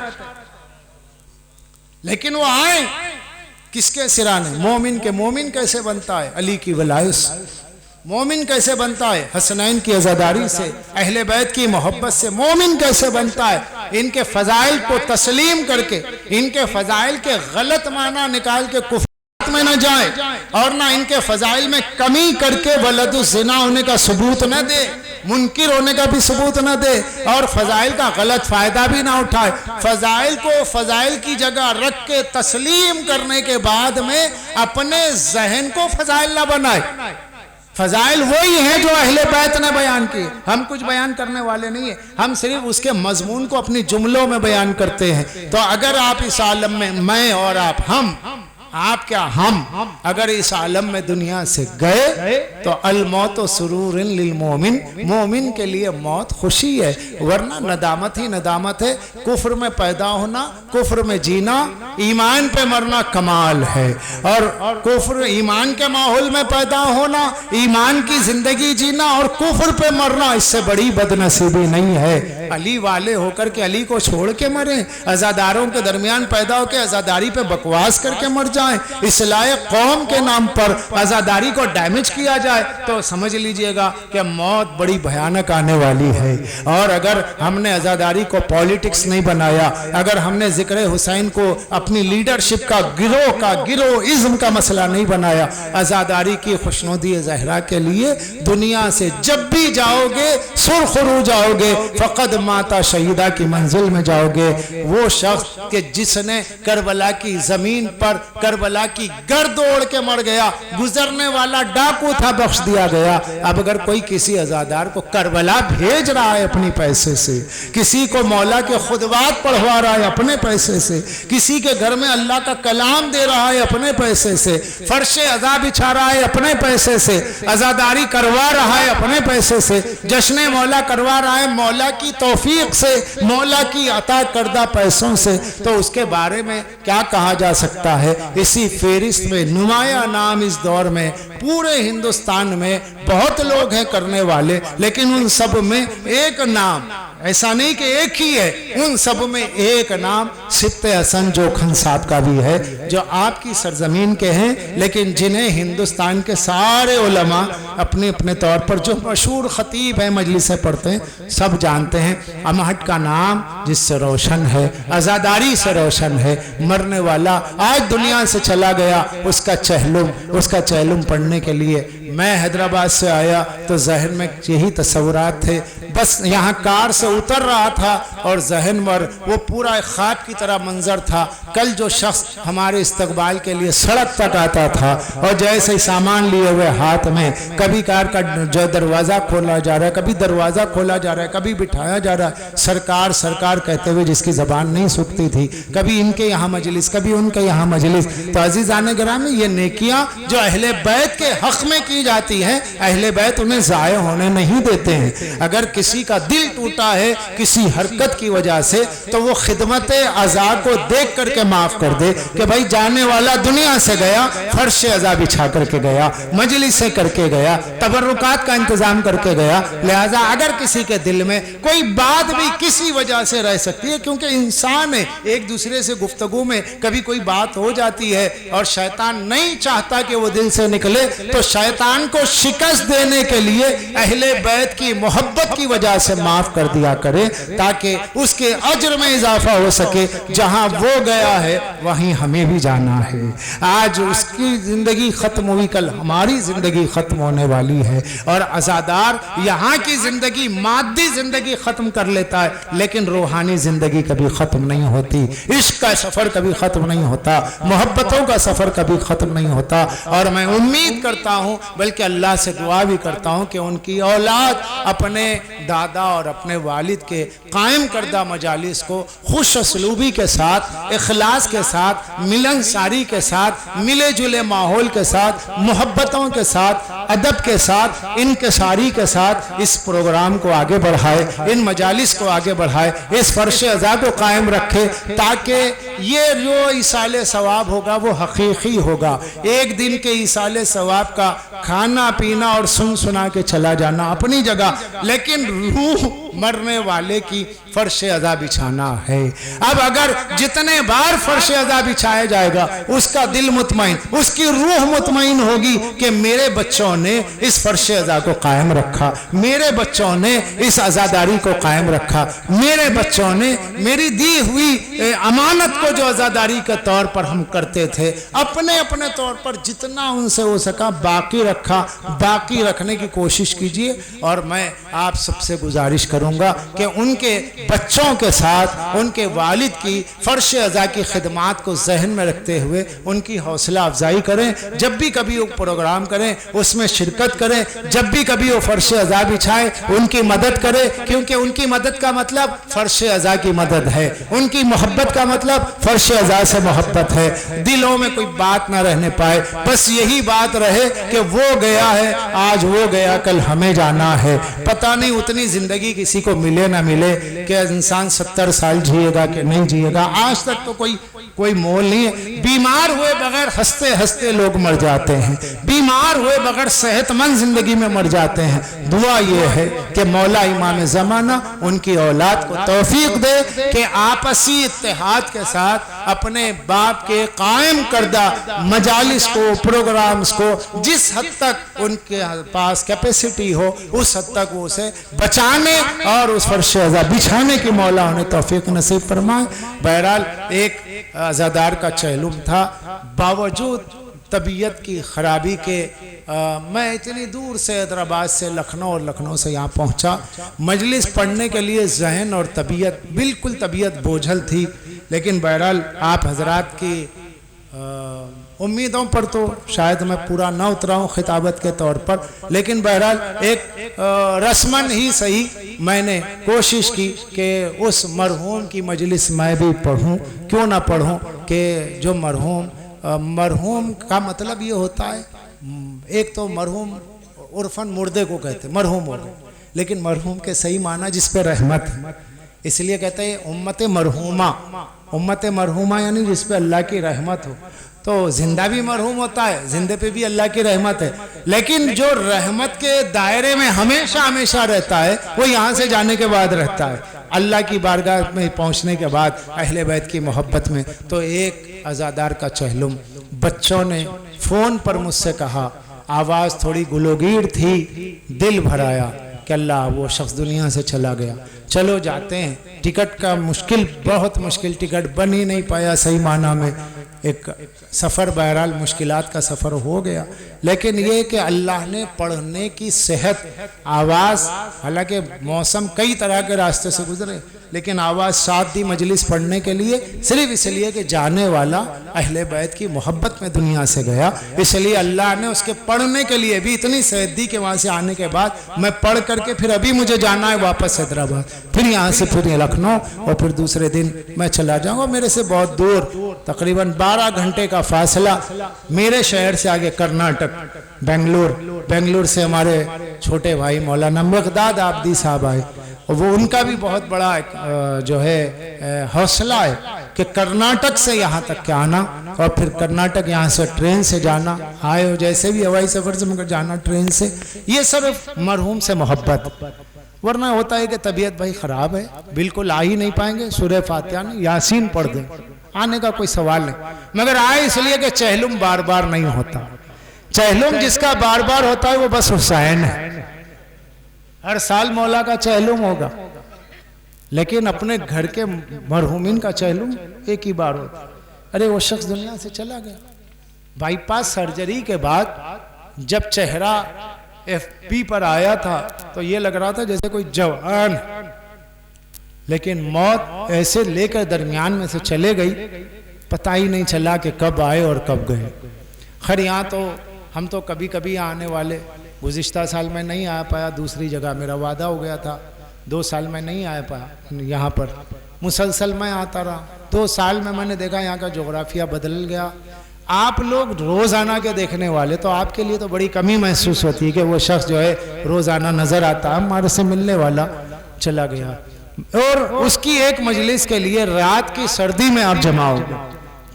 लेकिन वो आए किसके सिराने? मोमिन के। मोमिन कैसे बनता है? अली की वलायत। मोमिन कैसे बनता है? हसनैन की अज़ादारी से, अहले बैत की मोहब्बत से। मोमिन कैसे बनता है? इनके फजाइल को तस्लीम करके, इनके फजाइल के गलत माना निकाल के कुफ्र में न जाए और ना इनके फजाइल में कमी करके वलदुज़ ज़िना होने का सबूत न दे, मुनकिर होने का भी सबूत न दे और फजाइल का गलत फायदा भी ना उठाए। फजाइल को फजाइल की जगह रख के तस्लीम करने के बाद में अपने जहन को फजाइल ना बनाए। फजाइल वही है जो अहले बैत ने बयान किए, हम कुछ बयान करने वाले नहीं है, हम सिर्फ उसके मजमून को अपनी जुमलों में बयान करते हैं। तो अगर आप इस आलम में, मैं और आप क्या हम अगर इस आलम में दुनिया से गए तो अल मौत सुरूरिन लिल मोमिन, मोमिन के लिए मौत खुशी है, वरना नदामत ही नदामत है। कुफ्र में पैदा होना, कुफ्र में जीना, ईमान पे मरना कमाल है, और कुफ्र ईमान के माहौल में पैदा होना, ईमान की जिंदगी जीना और कुफ्र पे मरना, इससे बड़ी बदनसीबी नहीं है। अली वाले होकर के अली को छोड़ के मरे, अजादारों के दरमियान पैदा होकर अजादारी पे बकवास करके मर जाए, इस्लाह कौम के नाम पर आजादारी को डैमेज किया जाए, तो समझ लीजिएगा कि मौत बड़ी भयानक आने वाली है। और अगर हमने आजादारी को पॉलिटिक्स नहीं बनाया, अगर हमने जिक्र हुसैन को अपनी लीडरशिप का गिरोइज्म का मसला नहीं बनाया, आजादारी की खुशनुदी ज़हरा के लिए दुनिया से जब भी जाओगे सुरखरू जाओगे, फकद माता शहीदा की मंजिल में जाओगे। वो शख्स के जिसने करबला की जमीन पर करबला की गर्द ओढ़ के मर गया, गुजरने वाला डाकू था, बख्श दिया गया। अब अगर कोई किसी अजादार को करबला भेज रहा है अपनी पैसे से, किसी को मौला के खुदवात पढ़वा रहा है अपने पैसे से, किसी के घर में अल्लाह का कलाम दे रहा है अपने पैसे से, फर्शे अज़ा बिछा रहा है अपने पैसे से, अजादारी करवा रहा है अपने पैसे से, जश्न मौला करवा रहा है, मौला की तौफीक से, मौला की अता करदा पैसों से, तो उसके बारे में क्या कहा जा सकता है। इसी फेरिस्त में नुमाया नाम इस दौर में पूरे हिंदुस्तान में बहुत लोग हैं करने वाले, लेकिन उन सब में एक नाम, ऐसा नहीं कि एक ही है, उन सब में एक नाम सित्ते हसन जोखन साहब का भी है, जो आपकी सरजमीन के हैं, लेकिन जिन्हें हिंदुस्तान के सारे उलमा अपने अपने तौर पर, जो मशहूर खतीब हैं, मजलिसें पढ़ते हैं, सब जानते हैं। अमहट का नाम जिससे रोशन है, आज़ादारी से रोशन है, मरने वाला आज दुनिया से चला गया, उसका चहलुम पढ़ने के लिए मैं हैदराबाद से आया तो जहन में यही तस्वुरात थे। बस यहाँ कार से उतर रहा था और जहन पर वो पूरा ख्वाब की तरह मंजर था। कल जो शख्स हमारे इस्तकबाल के लिए सड़क तक आता था और जैसे ही सामान लिए हुए हाथ में, कभी कार का जो दरवाज़ा खोला जा रहा है, कभी दरवाज़ा खोला जा रहा है, कभी बिठाया जा रहा है, सरकार सरकार कहते हुए जिसकी ज़बान नहीं सूखती थी, कभी इनके यहाँ मजलिस, कभी उनके यहाँ मजलिस। तो अज़ीज़ान गिरामी, ये नेकियाँ जो अहले बैत के हक़ में की जाती है, अहले बैत उन्हें ज़ाय होने नहीं देते हैं। अगर किसी का दिल टूटा है किसी हरकत की वजह से, तो वो खिदमत अज़ा को देख करके माफ़ कर दे कि भाई जाने वाला दुनिया से गया, फर्श अज़ा बिछा करके गया, मजलिसें करके गया, तबर्रुकात का इंतज़ाम करके गया। लिहाजा अगर किसी के दिल में कोई बात भी किसी वजह से रह सकती है, क्योंकि इंसान है, एक दूसरे से गुफ्तगू में कभी कोई बात हो जाती है और शैतान नहीं चाहता कि वो दिल से निकले, तो शैतान को शिकस्त देने के लिए अहले बैत की मोहब्बत की वजह से माफ कर दिया करे, ताकि उसके अज्र में इजाफा हो सके। जहां वो गया है वहीं हमें भी जाना है। आज उसकी जिंदगी खत्म हुई, कल हमारी जिंदगी खत्म होने वाली है। और अज़ादार यहाँ की जिंदगी, मादी जिंदगी खत्म कर लेता है, लेकिन रूहानी जिंदगी कभी खत्म नहीं होती। इश्क का सफर कभी खत्म नहीं होता, मोहब्बतों का सफर कभी खत्म नहीं होता। और मैं उम्मीद करता हूँ, बल्कि अल्लाह से दुआ भी करता हूँ कि उनकी औलाद अपने दादा और अपने वालिद के कायम करदा मजालिस को खुश असलूबी के साथ, इखलास के साथ, मिलनसारी के साथ, मिले जुले माहौल के साथ, मोहब्बतों के साथ, अदब के साथ, इनकसारी के साथ इस प्रोग्राम को आगे बढ़ाए, इन मजालिस को आगे बढ़ाए, इस फर्श अज़ा को कायम रखे, ताकि ये जो इसाले सवाब होगा वो हकीकी होगा। एक दिन के इसाले सवाब का खाना पीना और सुन सुना के चला जाना अपनी जगह, लेकिन रूह मरने वाले की फर्श अज़ा बिछाना है। अब अगर जितने बार फर्श अज़ा बिछाया जाएगा, उसका दिल मुतमईन, उसकी रूह मुतमईन होगी कि मेरे बच्चों ने इस फर्श अज़ा को कायम रखा, मेरे बच्चों ने इस आज़ादारी को कायम रखा, मेरे बच्चों ने मेरी दी हुई अमानत को जो आज़ादारी के तौर पर हम करते थे, अपने अपने तौर पर जितना उनसे हो सका बाकी रखा, बाकी रखने की कोशिश कीजिए। और मैं आप सबसे गुजारिश करूँगा कि उनके बच्चों के साथ उनके वालिद की फर्श अज़ा की खिदमात को जहन में रखते हुए उनकी हौसला अफजाई करें। जब भी कभी वो प्रोग्राम करें उसमें शिरकत करें, जब भी कभी वो फर्श अज़ा बिछाए उनकी मदद करें, क्योंकि उनकी मदद का मतलब फर्श अज़ा की मदद है, उनकी मोहब्बत का मतलब फर्श अज़ा से मोहब्बत है। दिलों में कोई बात ना रहने पाए, बस यही बात रहे कि वो गया है, आज वो गया, कल हमें जाना है। पता नहीं उतनी जिंदगी किसी को मिले ना मिले कि इंसान 70 साल जिएगा कि नहीं जिएगा, आज तक तो कोई मोल नहीं है। बीमार हुए बगैर हंसते हंसते लोग मर जाते हैं, बीमार हुए बगैर सेहतमंद जिंदगी में मर जाते हैं। दुआ ये है कि मौला इमाम ज़माना उनकी औलाद को तौफीक दे कि आपसी इत्तेहाद के साथ अपने बाप के कायम करदा मजालिस को, प्रोग्राम्स को जिस हद तक उनके पास कैपेसिटी हो उस हद तक वो उसे बचाने और उस फर्श अज़ा बिछाने की मौला उन्हें तौफीक नसीब फरमाए। बहरहाल एक अज़ादार का चहलुम था, बावजूद तबीयत की ख़राबी के मैं इतनी दूर से हैदराबाद से लखनऊ और लखनऊ से यहाँ पहुँचा मजलिस पढ़ने के लिए। जहन और तबीयत बिल्कुल तबीयत बोझल थी, लेकिन बहरहाल आप हजरात की उम्मीदों पर तो शायद मैं पूरा ना उतरा हूँ खिताबत के तौर पर, लेकिन बहरहाल एक रस्मन ही सही मैंने कोशिश की कि उस मरहूम की मजलिस मैं भी पढ़ूँ, क्यों ना पढ़ूँ कि जो मरहूम का मतलब ये होता है, एक तो मरहूम उर्फन मुर्दे को कहते, मरहूम हो गए, लेकिन मरहूम के सही माना जिस पे रहमत है, इसलिए कहते हैं उम्मत मरहूमा। उम्मत मरहूमा यानी जिस पे अल्लाह की रहमत हो। तो जिंदा भी मरहूम होता है, जिंदे पे भी अल्लाह की रहमत है, लेकिन जो रहमत के दायरे में हमेशा हमेशा रहता है वो यहाँ से जाने के बाद रहता है। अल्लाह की बारगाह में पहुँचने के बाद अहले बैत की मोहब्बत में। तो एक अज़ादार का चहलुम, बच्चों ने फ़ोन पर मुझसे कहा, आवाज़ थोड़ी गुलोगीर थी, दिल भर आया कि अल्लाह वो शख्स दुनिया से चला गया। चलो जाते हैं। टिकट का मुश्किल, बहुत मुश्किल टिकट बन ही नहीं पाया सही माना में। एक सफ़र बहरहाल मुश्किलात का सफ़र हो गया, लेकिन ये कि अल्लाह ने पढ़ने की सेहत, आवाज़, हालांकि मौसम कई तरह के रास्ते से गुजरे, लेकिन आवाज़ साथ दी मजलिस पढ़ने के लिए, सिर्फ इसलिए कि जाने वाला अहले बैत की मोहब्बत में दुनिया से गया, इसलिए अल्लाह ने उसके पढ़ने के लिए भी इतनी सेहत दी कि वहाँ से आने के बाद मैं पढ़ करके फिर अभी मुझे जाना है वापस हैदराबाद, फिर यहाँ से फिर लखनऊ, और फिर दूसरे दिन मैं चला जाऊँगा। मेरे से बहुत दूर, तकरीबन 12 घंटे का फासला मेरे शहर से आगे कर्नाटक, बेंगलुरु से हमारे छोटे भाई मौलाना मिक़दाद आबदी साहब आए, और वो उनका भी बहुत बड़ा जो है हौसला है कि कर्नाटक से यहाँ तक के आना, और फिर कर्नाटक यहाँ से ट्रेन से जाना, आए हो जैसे भी हवाई सफ़र से मगर जाना ट्रेन से। ये सिर्फ मरहूम से मोहब्बत, वरना होता है कि तबीयत भाई ख़राब है, बिल्कुल आ ही नहीं पाएंगे, सूरह फातिहा यासीन पढ़ दें, आने का कोई सवाल नहीं, मगर आए इसलिए कि चहलुम बार बार नहीं होता। चहलुम जिसका बार बार होता है वो बस हुसैन है। हर साल मौला का चहलुम होगा, लेकिन अपने घर के मरहूमिन का चहलुम एक ही बार होता। अरे वो शख्स दुनिया से चला गया, बाईपास सर्जरी के बाद जब चेहरा FP पर आया था तो ये लग रहा था जैसे कोई जवान, लेकिन मौत ऐसे लेकर दरमियान में से चले गई, पता ही नहीं चला कि कब आए और कब गए। खैर यहाँ तो हम तो कभी कभी आने वाले, गुज़िश्ता साल में नहीं आ पाया, दूसरी जगह मेरा वादा हो गया था, 2 साल में नहीं आ पाया यहाँ पर, मुसलसल मैं आता रहा। 2 साल में मैंने देखा यहाँ का जोग्राफिया बदल गया। आप लोग रोज़ाना के देखने वाले, तो आपके लिए तो बड़ी कमी महसूस होती है कि वो शख्स जो है रोज़ाना नज़र आता, हमारे से मिलने वाला चला गया, और उसकी एक मजलिस के लिए रात की सर्दी में आप जमा हो गए।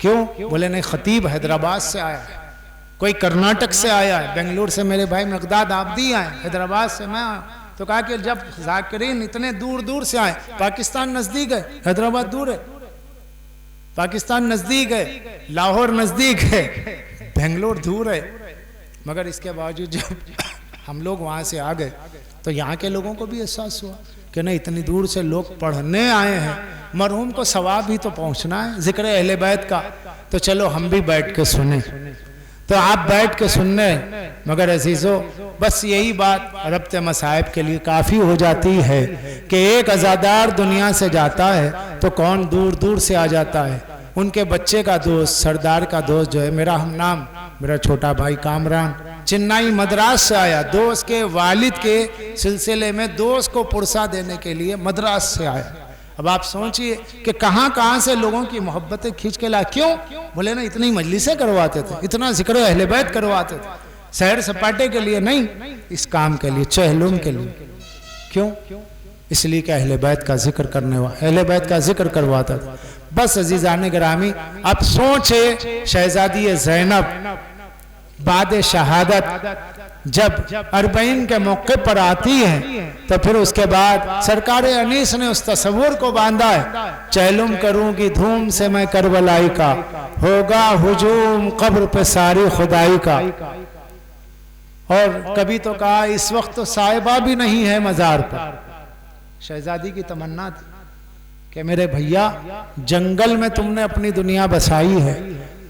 क्यों? बोले नहीं, खतीब हैदराबाद से आया है, कोई कर्नाटक से आया है, बेंगलुरु से मेरे भाई मिक़दाद आबदी आए, हैदराबाद से मैं आया। तो कहा कि जब ज़ाकिरीन इतने दूर दूर से आए, पाकिस्तान नज़दीक है, हैदराबाद दूर है, पाकिस्तान नज़दीक है, लाहौर नज़दीक है, बेंगलुरु दूर है, मगर इसके बावजूद जब हम लोग वहाँ से आ गए तो यहाँ के लोगों को भी एहसास हुआ कि नहीं, इतनी दूर से लोग पढ़ने आए हैं, मरहूम को सवाब भी तो पहुँचना है, जिक्र अहले बैत का, तो चलो हम भी बैठ के सुने। तो आप बैठ के सुनने, मगर अजीज़ों बस यही बात रब्त मसाइब के लिए काफ़ी हो जाती है कि एक अज़ादार दुनिया से जाता है तो कौन दूर दूर से आ जाता है। उनके बच्चे का दोस्त, सरदार का दोस्त जो है, मेरा हमनाम, मेरा छोटा भाई कामरान चेन्नई मद्रास से आया, दोस्त के वालिद के सिलसिले में दोस्त को पुरसा देने के लिए मद्रास से आया। अब आप सोचिए कि कहाँ कहाँ से लोगों की मोहब्बतें खींच के ला। क्यों? बोले ना, इतनी मजलिसें करवाते थे, इतना जिक्र अहले बैत करवाते थे, सैर सपाटे के लिए नहीं, इस काम के लिए, चहलुम के लिए। क्यों? इसलिए कि अहले बैत का जिक्र करने वाला, अहले बैत का जिक्र करवाता था। बस अजीज़ान गिरामी, अब सोचे शहजादी ज़ैनब बाद शहादत जब अरबईन के मौके पर आती है तो फिर उसके बाद सरकार अनीस ने उस तस्वुर को बांधा है, चहलुम करूंगी धूम से मैं करबलाई का, होगा हुजूम कब्र पे सारी खुदाई का। और कभी तो कहा इस वक्त तो साहिबा भी नहीं है मजार पर। शहजादी की तमन्ना थी कि मेरे भैया जंगल में तुमने अपनी दुनिया बसाई है,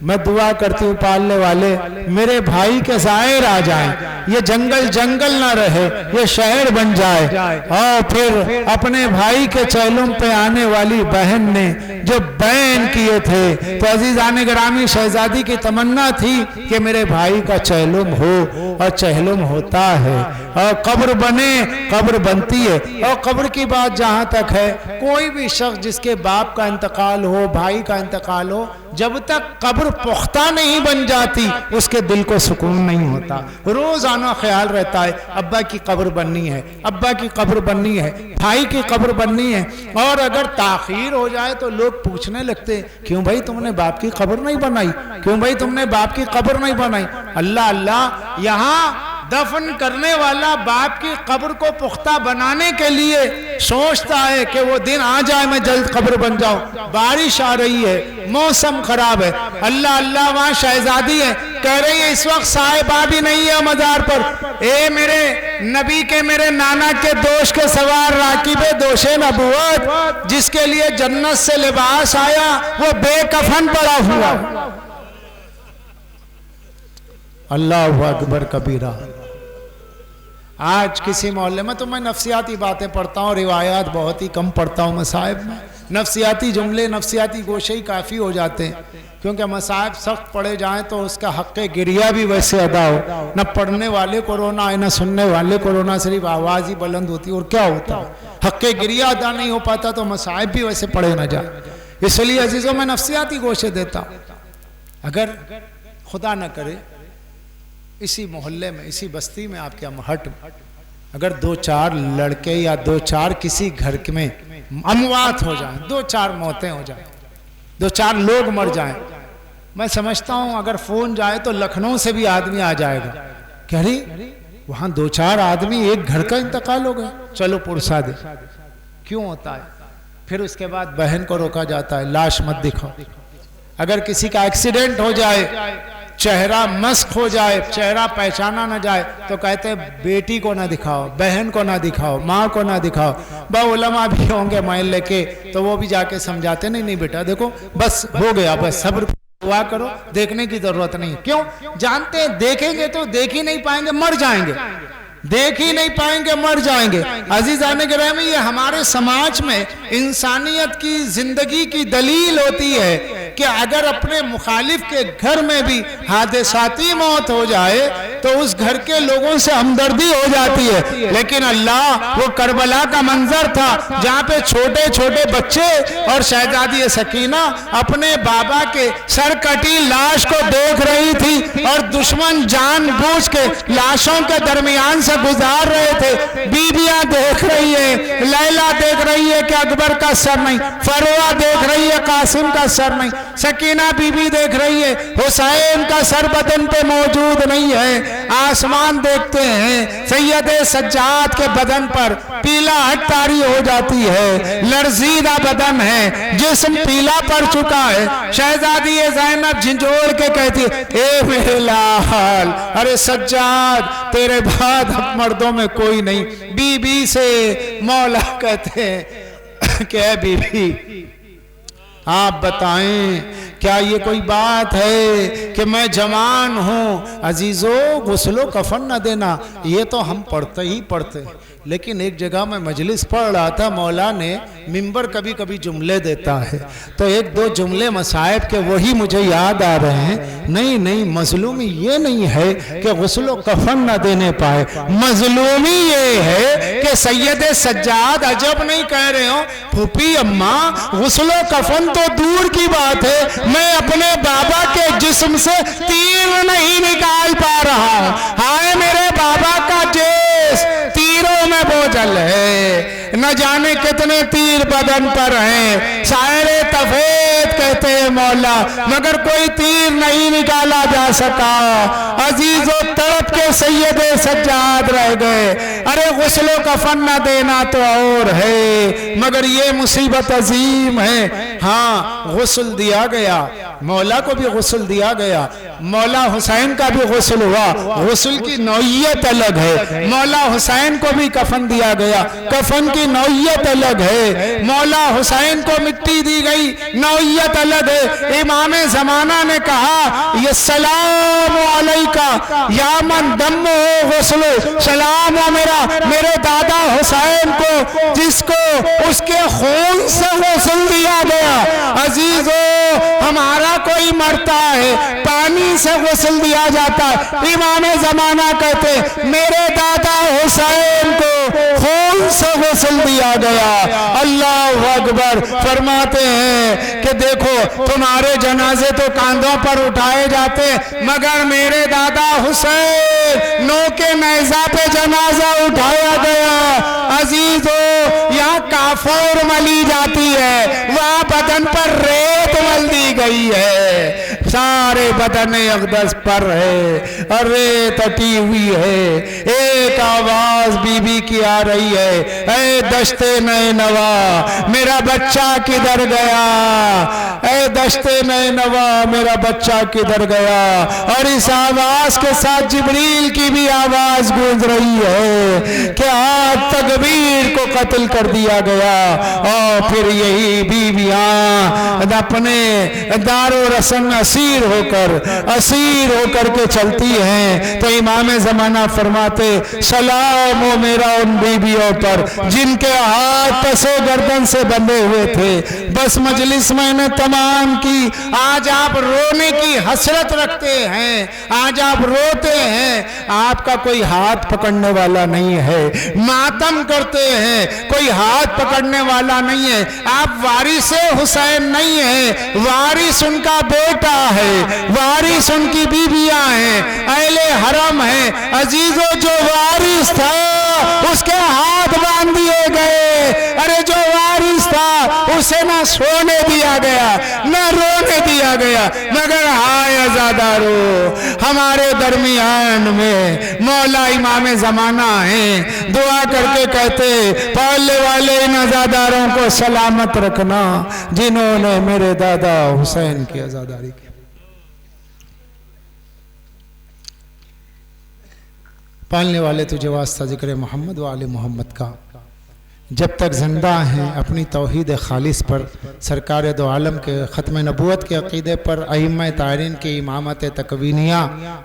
मैं दुआ करती हूँ पालने वाले मेरे भाई के ज़ाहिर आ जाएं, ये जंगल जंगल ना रहे, ये शहर बन जाए। और फिर अपने भाई के चहलुम पे आने वाली बहन ने जो बैन किए थे। तो अजीजान गिरामी, शहजादी की तमन्ना थी कि मेरे भाई का चहलुम हो, और चहलुम होता है, और कब्र बने, कब्र बनती है। और कब्र की बात जहां तक है, कोई भी शख्स जिसके बाप का इंतकाल हो, भाई का इंतकाल हो, जब तक कब्र पुख्ता नहीं बन जाती उसके दिल को सुकून नहीं होता। रोजाना ख्याल रहता है अब्बा की कब्र बननी है, अब्बा की कब्र बननी है, भाई की कब्र बननी है। और अगर ताखीर हो जाए तो लोग पूछने लगते हैं, क्यों भाई तुमने बाप की कब्र नहीं बनाई, क्यों भाई तुमने बाप की कब्र नहीं बनाई। अल्लाह अल्लाह, यहाँ दफन करने वाला बाप की कब्र को पुख्ता बनाने के लिए सोचता है कि वो दिन आ जाए, मैं जल्द कब्र बन जाऊं। बारिश आ रही है, मौसम खराब है, अल्लाह अल्लाह, वहां शहजादी है, कह रही है इस वक्त साहिबा भी नहीं है मजार पर। ए मेरे नबी के, मेरे नाना के दोष के सवार राकिबे दोषे नबुवत, जिसके लिए जन्नत से लिबास आया वो बेकफन पड़ा हुआ। अल्लाह अकबर कबीरा। आज किसी मोहल्ले में तो मैं नफ्सियाती बातें पढ़ता हूँ, रिवायात बहुत ही कम पढ़ता हूँ मसाहिब में। नफ्सियाती जुमले, नफ्सियाती गोशे ही काफ़ी हो जाते हैं, क्योंकि मसाहिब सख्त पढ़े जाएं तो उसका हक़ गिरिया भी वैसे अदा हो। न पढ़ने वाले को रोना है, न सुनने वाले को रोना, सिर्फ आवाज़ ही बुलंद होती है। और क्या होता है, हक़ गिरिया अदा नहीं हो पाता तो मसाहिब भी वैसे पढ़े ना जाए। इसलिए अजीज़ों में नफ्सियाती गोशे देता हूँ। अगर खुदा न करे इसी मोहल्ले में, इसी बस्ती में, आपके अमहट में अगर 2-4 लड़के या 2-4 किसी घर में अमवात हो जाए, 2-4 मौतें हो जाए, 2-4 लोग मर जाएं, मैं समझता हूं अगर फोन जाए तो लखनऊ से भी आदमी आ जाएगा। कह रही वहां 2-4 आदमी एक घर का इंतकाल हो गया, चलो पुरसा दे। क्यों होता है? फिर उसके बाद बहन को रोका जाता है, लाश मत दिखाओ। अगर किसी का एक्सीडेंट हो जाए, चेहरा मस्क हो जाए, चेहरा पहचाना ना जाए, तो कहते हैं बेटी को ना दिखाओ, बहन को ना दिखाओ, माँ को ना दिखाओ। उलमा भी होंगे मोहल्ले के, तो वो भी जाके समझाते, नहीं नहीं बेटा देखो बस हो गया, बस सब्र दुआ करो, देखने की जरूरत नहीं। क्यों? जानते हैं देखेंगे तो देख ही नहीं पाएंगे, मर जाएंगे, देख ही नहीं पाएंगे, मर जाएंगे। अजीज़ान गिरामी, ये हमारे समाज में इंसानियत की जिंदगी की दलील होती है कि अगर अपने मुखालिफ के घर में भी हादसाती मौत हो जाए तो उस घर के लोगों से हमदर्दी हो जाती है। लेकिन अल्लाह, वो करबला का मंजर था जहाँ पे छोटे छोटे बच्चे और शहजादी सकीना अपने बाबा के सरकटी लाश को देख रही थी, और दुश्मन जानबूझ के लाशों के दरमियान से गुजार रहे थे। बीबियां देख रही है, लैला देख रही है कि अकबर का सर नहीं, फरोआ देख रही है कासिम का सर नहीं, सकीना बीबी देख रही है हुसैन का सर बदन पे मौजूद नहीं है। आसमान देखते हैं, सैयदे सज्जाद के बदन पर पीला हट तारी हो जाती है, लर्जीदा बदन है, जिस्म पीला पड़ चुका है। शहजादी ज़ैनब झिंझोड़ के कहती है, ए मेरे लाल, अरे सज्जाद तेरे बाद अब मर्दों में कोई नहीं। बीबी से मौला कहते हैं कि बीबी आप बताएं, क्या ये कोई बात है कि मैं जवान हूं? अजीजों, गुस्लो कफन न देना, ये तो हम पढ़ते ही पढ़ते। लेकिन एक जगह मैं मजलिस पढ़ रहा था, मौला ने मिंबर कभी कभी जुमले देता है, तो 1-2 जुमले मसाइब के वही मुझे याद आ रहे हैं। नहीं नहीं, मजलूमी ये नहीं है कि गुस्लो कफन न देने पाए, मजलूमी ये है कि सैयदे सज्जाद अजब नहीं कह रहे हो फूफी अम्मा, गुस्लो कफन तो दूर की बात है, मैं अपने बाबा के जिस्म से तीर नहीं निकाल पा रहा हूं। हाय मेरे बाबा का जेस तीरों में बोझल है, न जाने कितने तीर बदन पर हैं। शायरे तफेद कहते हैं मौला, मगर कोई तीर नहीं निकाला जा सका। अजीजों, तड़प के सैयदे सज्जाद रह गए। अरे गुस्लो कफन न देना तो और है, मगर ये मुसीबत अजीम है। हाँ, गुस्ल दिया गया, मौला को भी गुस्ल दिया गया, मौला हुसैन का भी गुस्ल हुआ। गुस्ल की नौइयत अलग है। मौला हुसैन को भी कफन दिया गया, कफन की नौइयत अलग है। मौला हुसैन को मिट्टी दी गई, नौइयत अलग है। इमाम जमाना ने कहा, ये सलाम अलैका या मन दम्मो गुस्लो, सलाम हो मेरे दादा हुसैन को जिसको उसके खून से गुस्ल दिया गया। अजीजों, हमारा कोई मरता है पानी से गुस्ल दिया जाता है। इमाम ज़माना कहते मेरे दादा हुसैन को खून से गुस्ल दिया गया। अल्लाह अकबर। फरमाते हैं कि देखो तुम्हारे जनाजे तो कांधों पर उठाए जाते, मगर मेरे दादा हुसैन नो के नेज़ा पे जनाजा उठाया गया। अजीजों, यहाँ काफूर मली जाती है, वहाँ बदन पर रेत मल दी गई है, सारे बदन अक़दस पर है और रेत अटी हुई है। एक आवाज बीबी की आ रही है, ऐ दश्ते नए नवा मेरा बच्चा किधर गया, ऐ दश्ते नए नवा मेरा बच्चा किधर गया। और इस आवाज के साथ जिब्रील की भी आवाज गूंज रही है कि आज तकबीर को कत्ल कर दिया गया। और फिर यही बीवियां अपने दारो रस्म में असीर होकर के चलती हैं। तो इमाम ज़माना फरमाते सलाम हो मेरा उन बीवियों पर जिनके हाथ पसे गर्दन से बंधे हुए थे। बस मजलिस मैंने तमाम की। आज आप रोने की हसरत रखते हैं, आज आप रोते हैं, आपका कोई हाथ पकड़ने वाला नहीं है। मातम करते हैं, कोई हाथ पकड़ने वाला नहीं है। आप वारिसे हुसैन नहीं है, वारिस उनका बेटा है, वारिस उनकी बीबियां हैं, अहले हरम है। अजीजों, जो वारिस था उसके हाथ बांध दिए गए। अरे जो वारिस था उसे ना सोने दिया गया ना रोने दिया गया। मगर हाय अज़ादारो, हमारे दरमियान में मौला इमाम ज़माना है, दुआ करके कहते पालने वाले इन अज़ादारों को सलामत रखना जिन्होंने मेरे दादा हुसैन की आज़ादारी की। पालने वाले तुझे वास्ता जिक्र मोहम्मद व आले मोहम्मद का, जब तक जिंदा हैं अपनी तौहीद खालिस पर, सरकार दो आलम के ख़त्म नबूवत के अक़ीदे पर, अइम्मा तारीन की इमामत तकवीनिया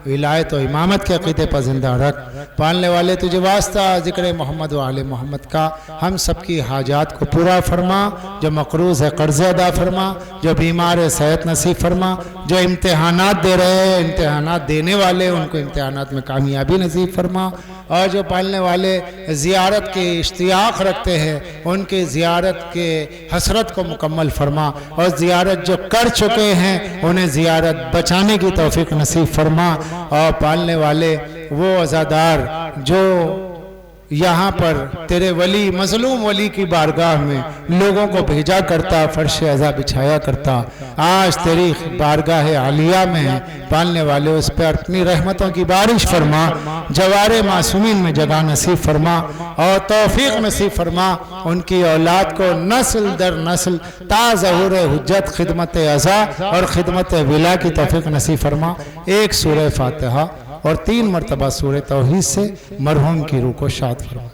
विलायत और इमामत के अक़ीदे पर ज़िंदा रख। पालने वाले तुझे वास्ता ज़िक्र मोहम्मद व आले मोहम्मद का हम सब की हाजात को पूरा फरमा, जो मक़रूज़ है कर्ज़ अदा फरमा, जो बीमार है सेहत नसीब फरमा, जो इम्तहानात दे रहे हैं इम्तहानात देने वाले उनको इम्तहानात में कामयाबी नसीब फरमा, और जो पालने वाले ज़ियारत के इश्तियाक़ रखते हैं उनके ज़ियारत के हसरत को मुकम्मल फरमा, और ज़ियारत जो कर चुके हैं उन्हें ज़ियारत बचाने की तौफीक नसीब फरमा। और पालने वाले वो अज़ादार जो यहाँ पर तेरे वली मज़लूम वली की बारगाह में लोगों को भेजा करता, फर्श अज़ा बिछाया करता, आज तेरी बारगाह आलिया में है। पालने वाले उस पर अपनी रहमतों की बारिश फरमा, जवारे मासूमीन में जगह नसीब फरमा और तौफीक नसीब फरमा। उनकी औलाद को नस्ल दर नस्ल ता ज़हूर हुज्जत खिदमत अज़ा और खिदमत विला की तौफीक नसीब फरमा। एक सूरह फातिहा और 3 मरतबा सूरह तौहीद से मरहूम की रूह को शाद फरमा।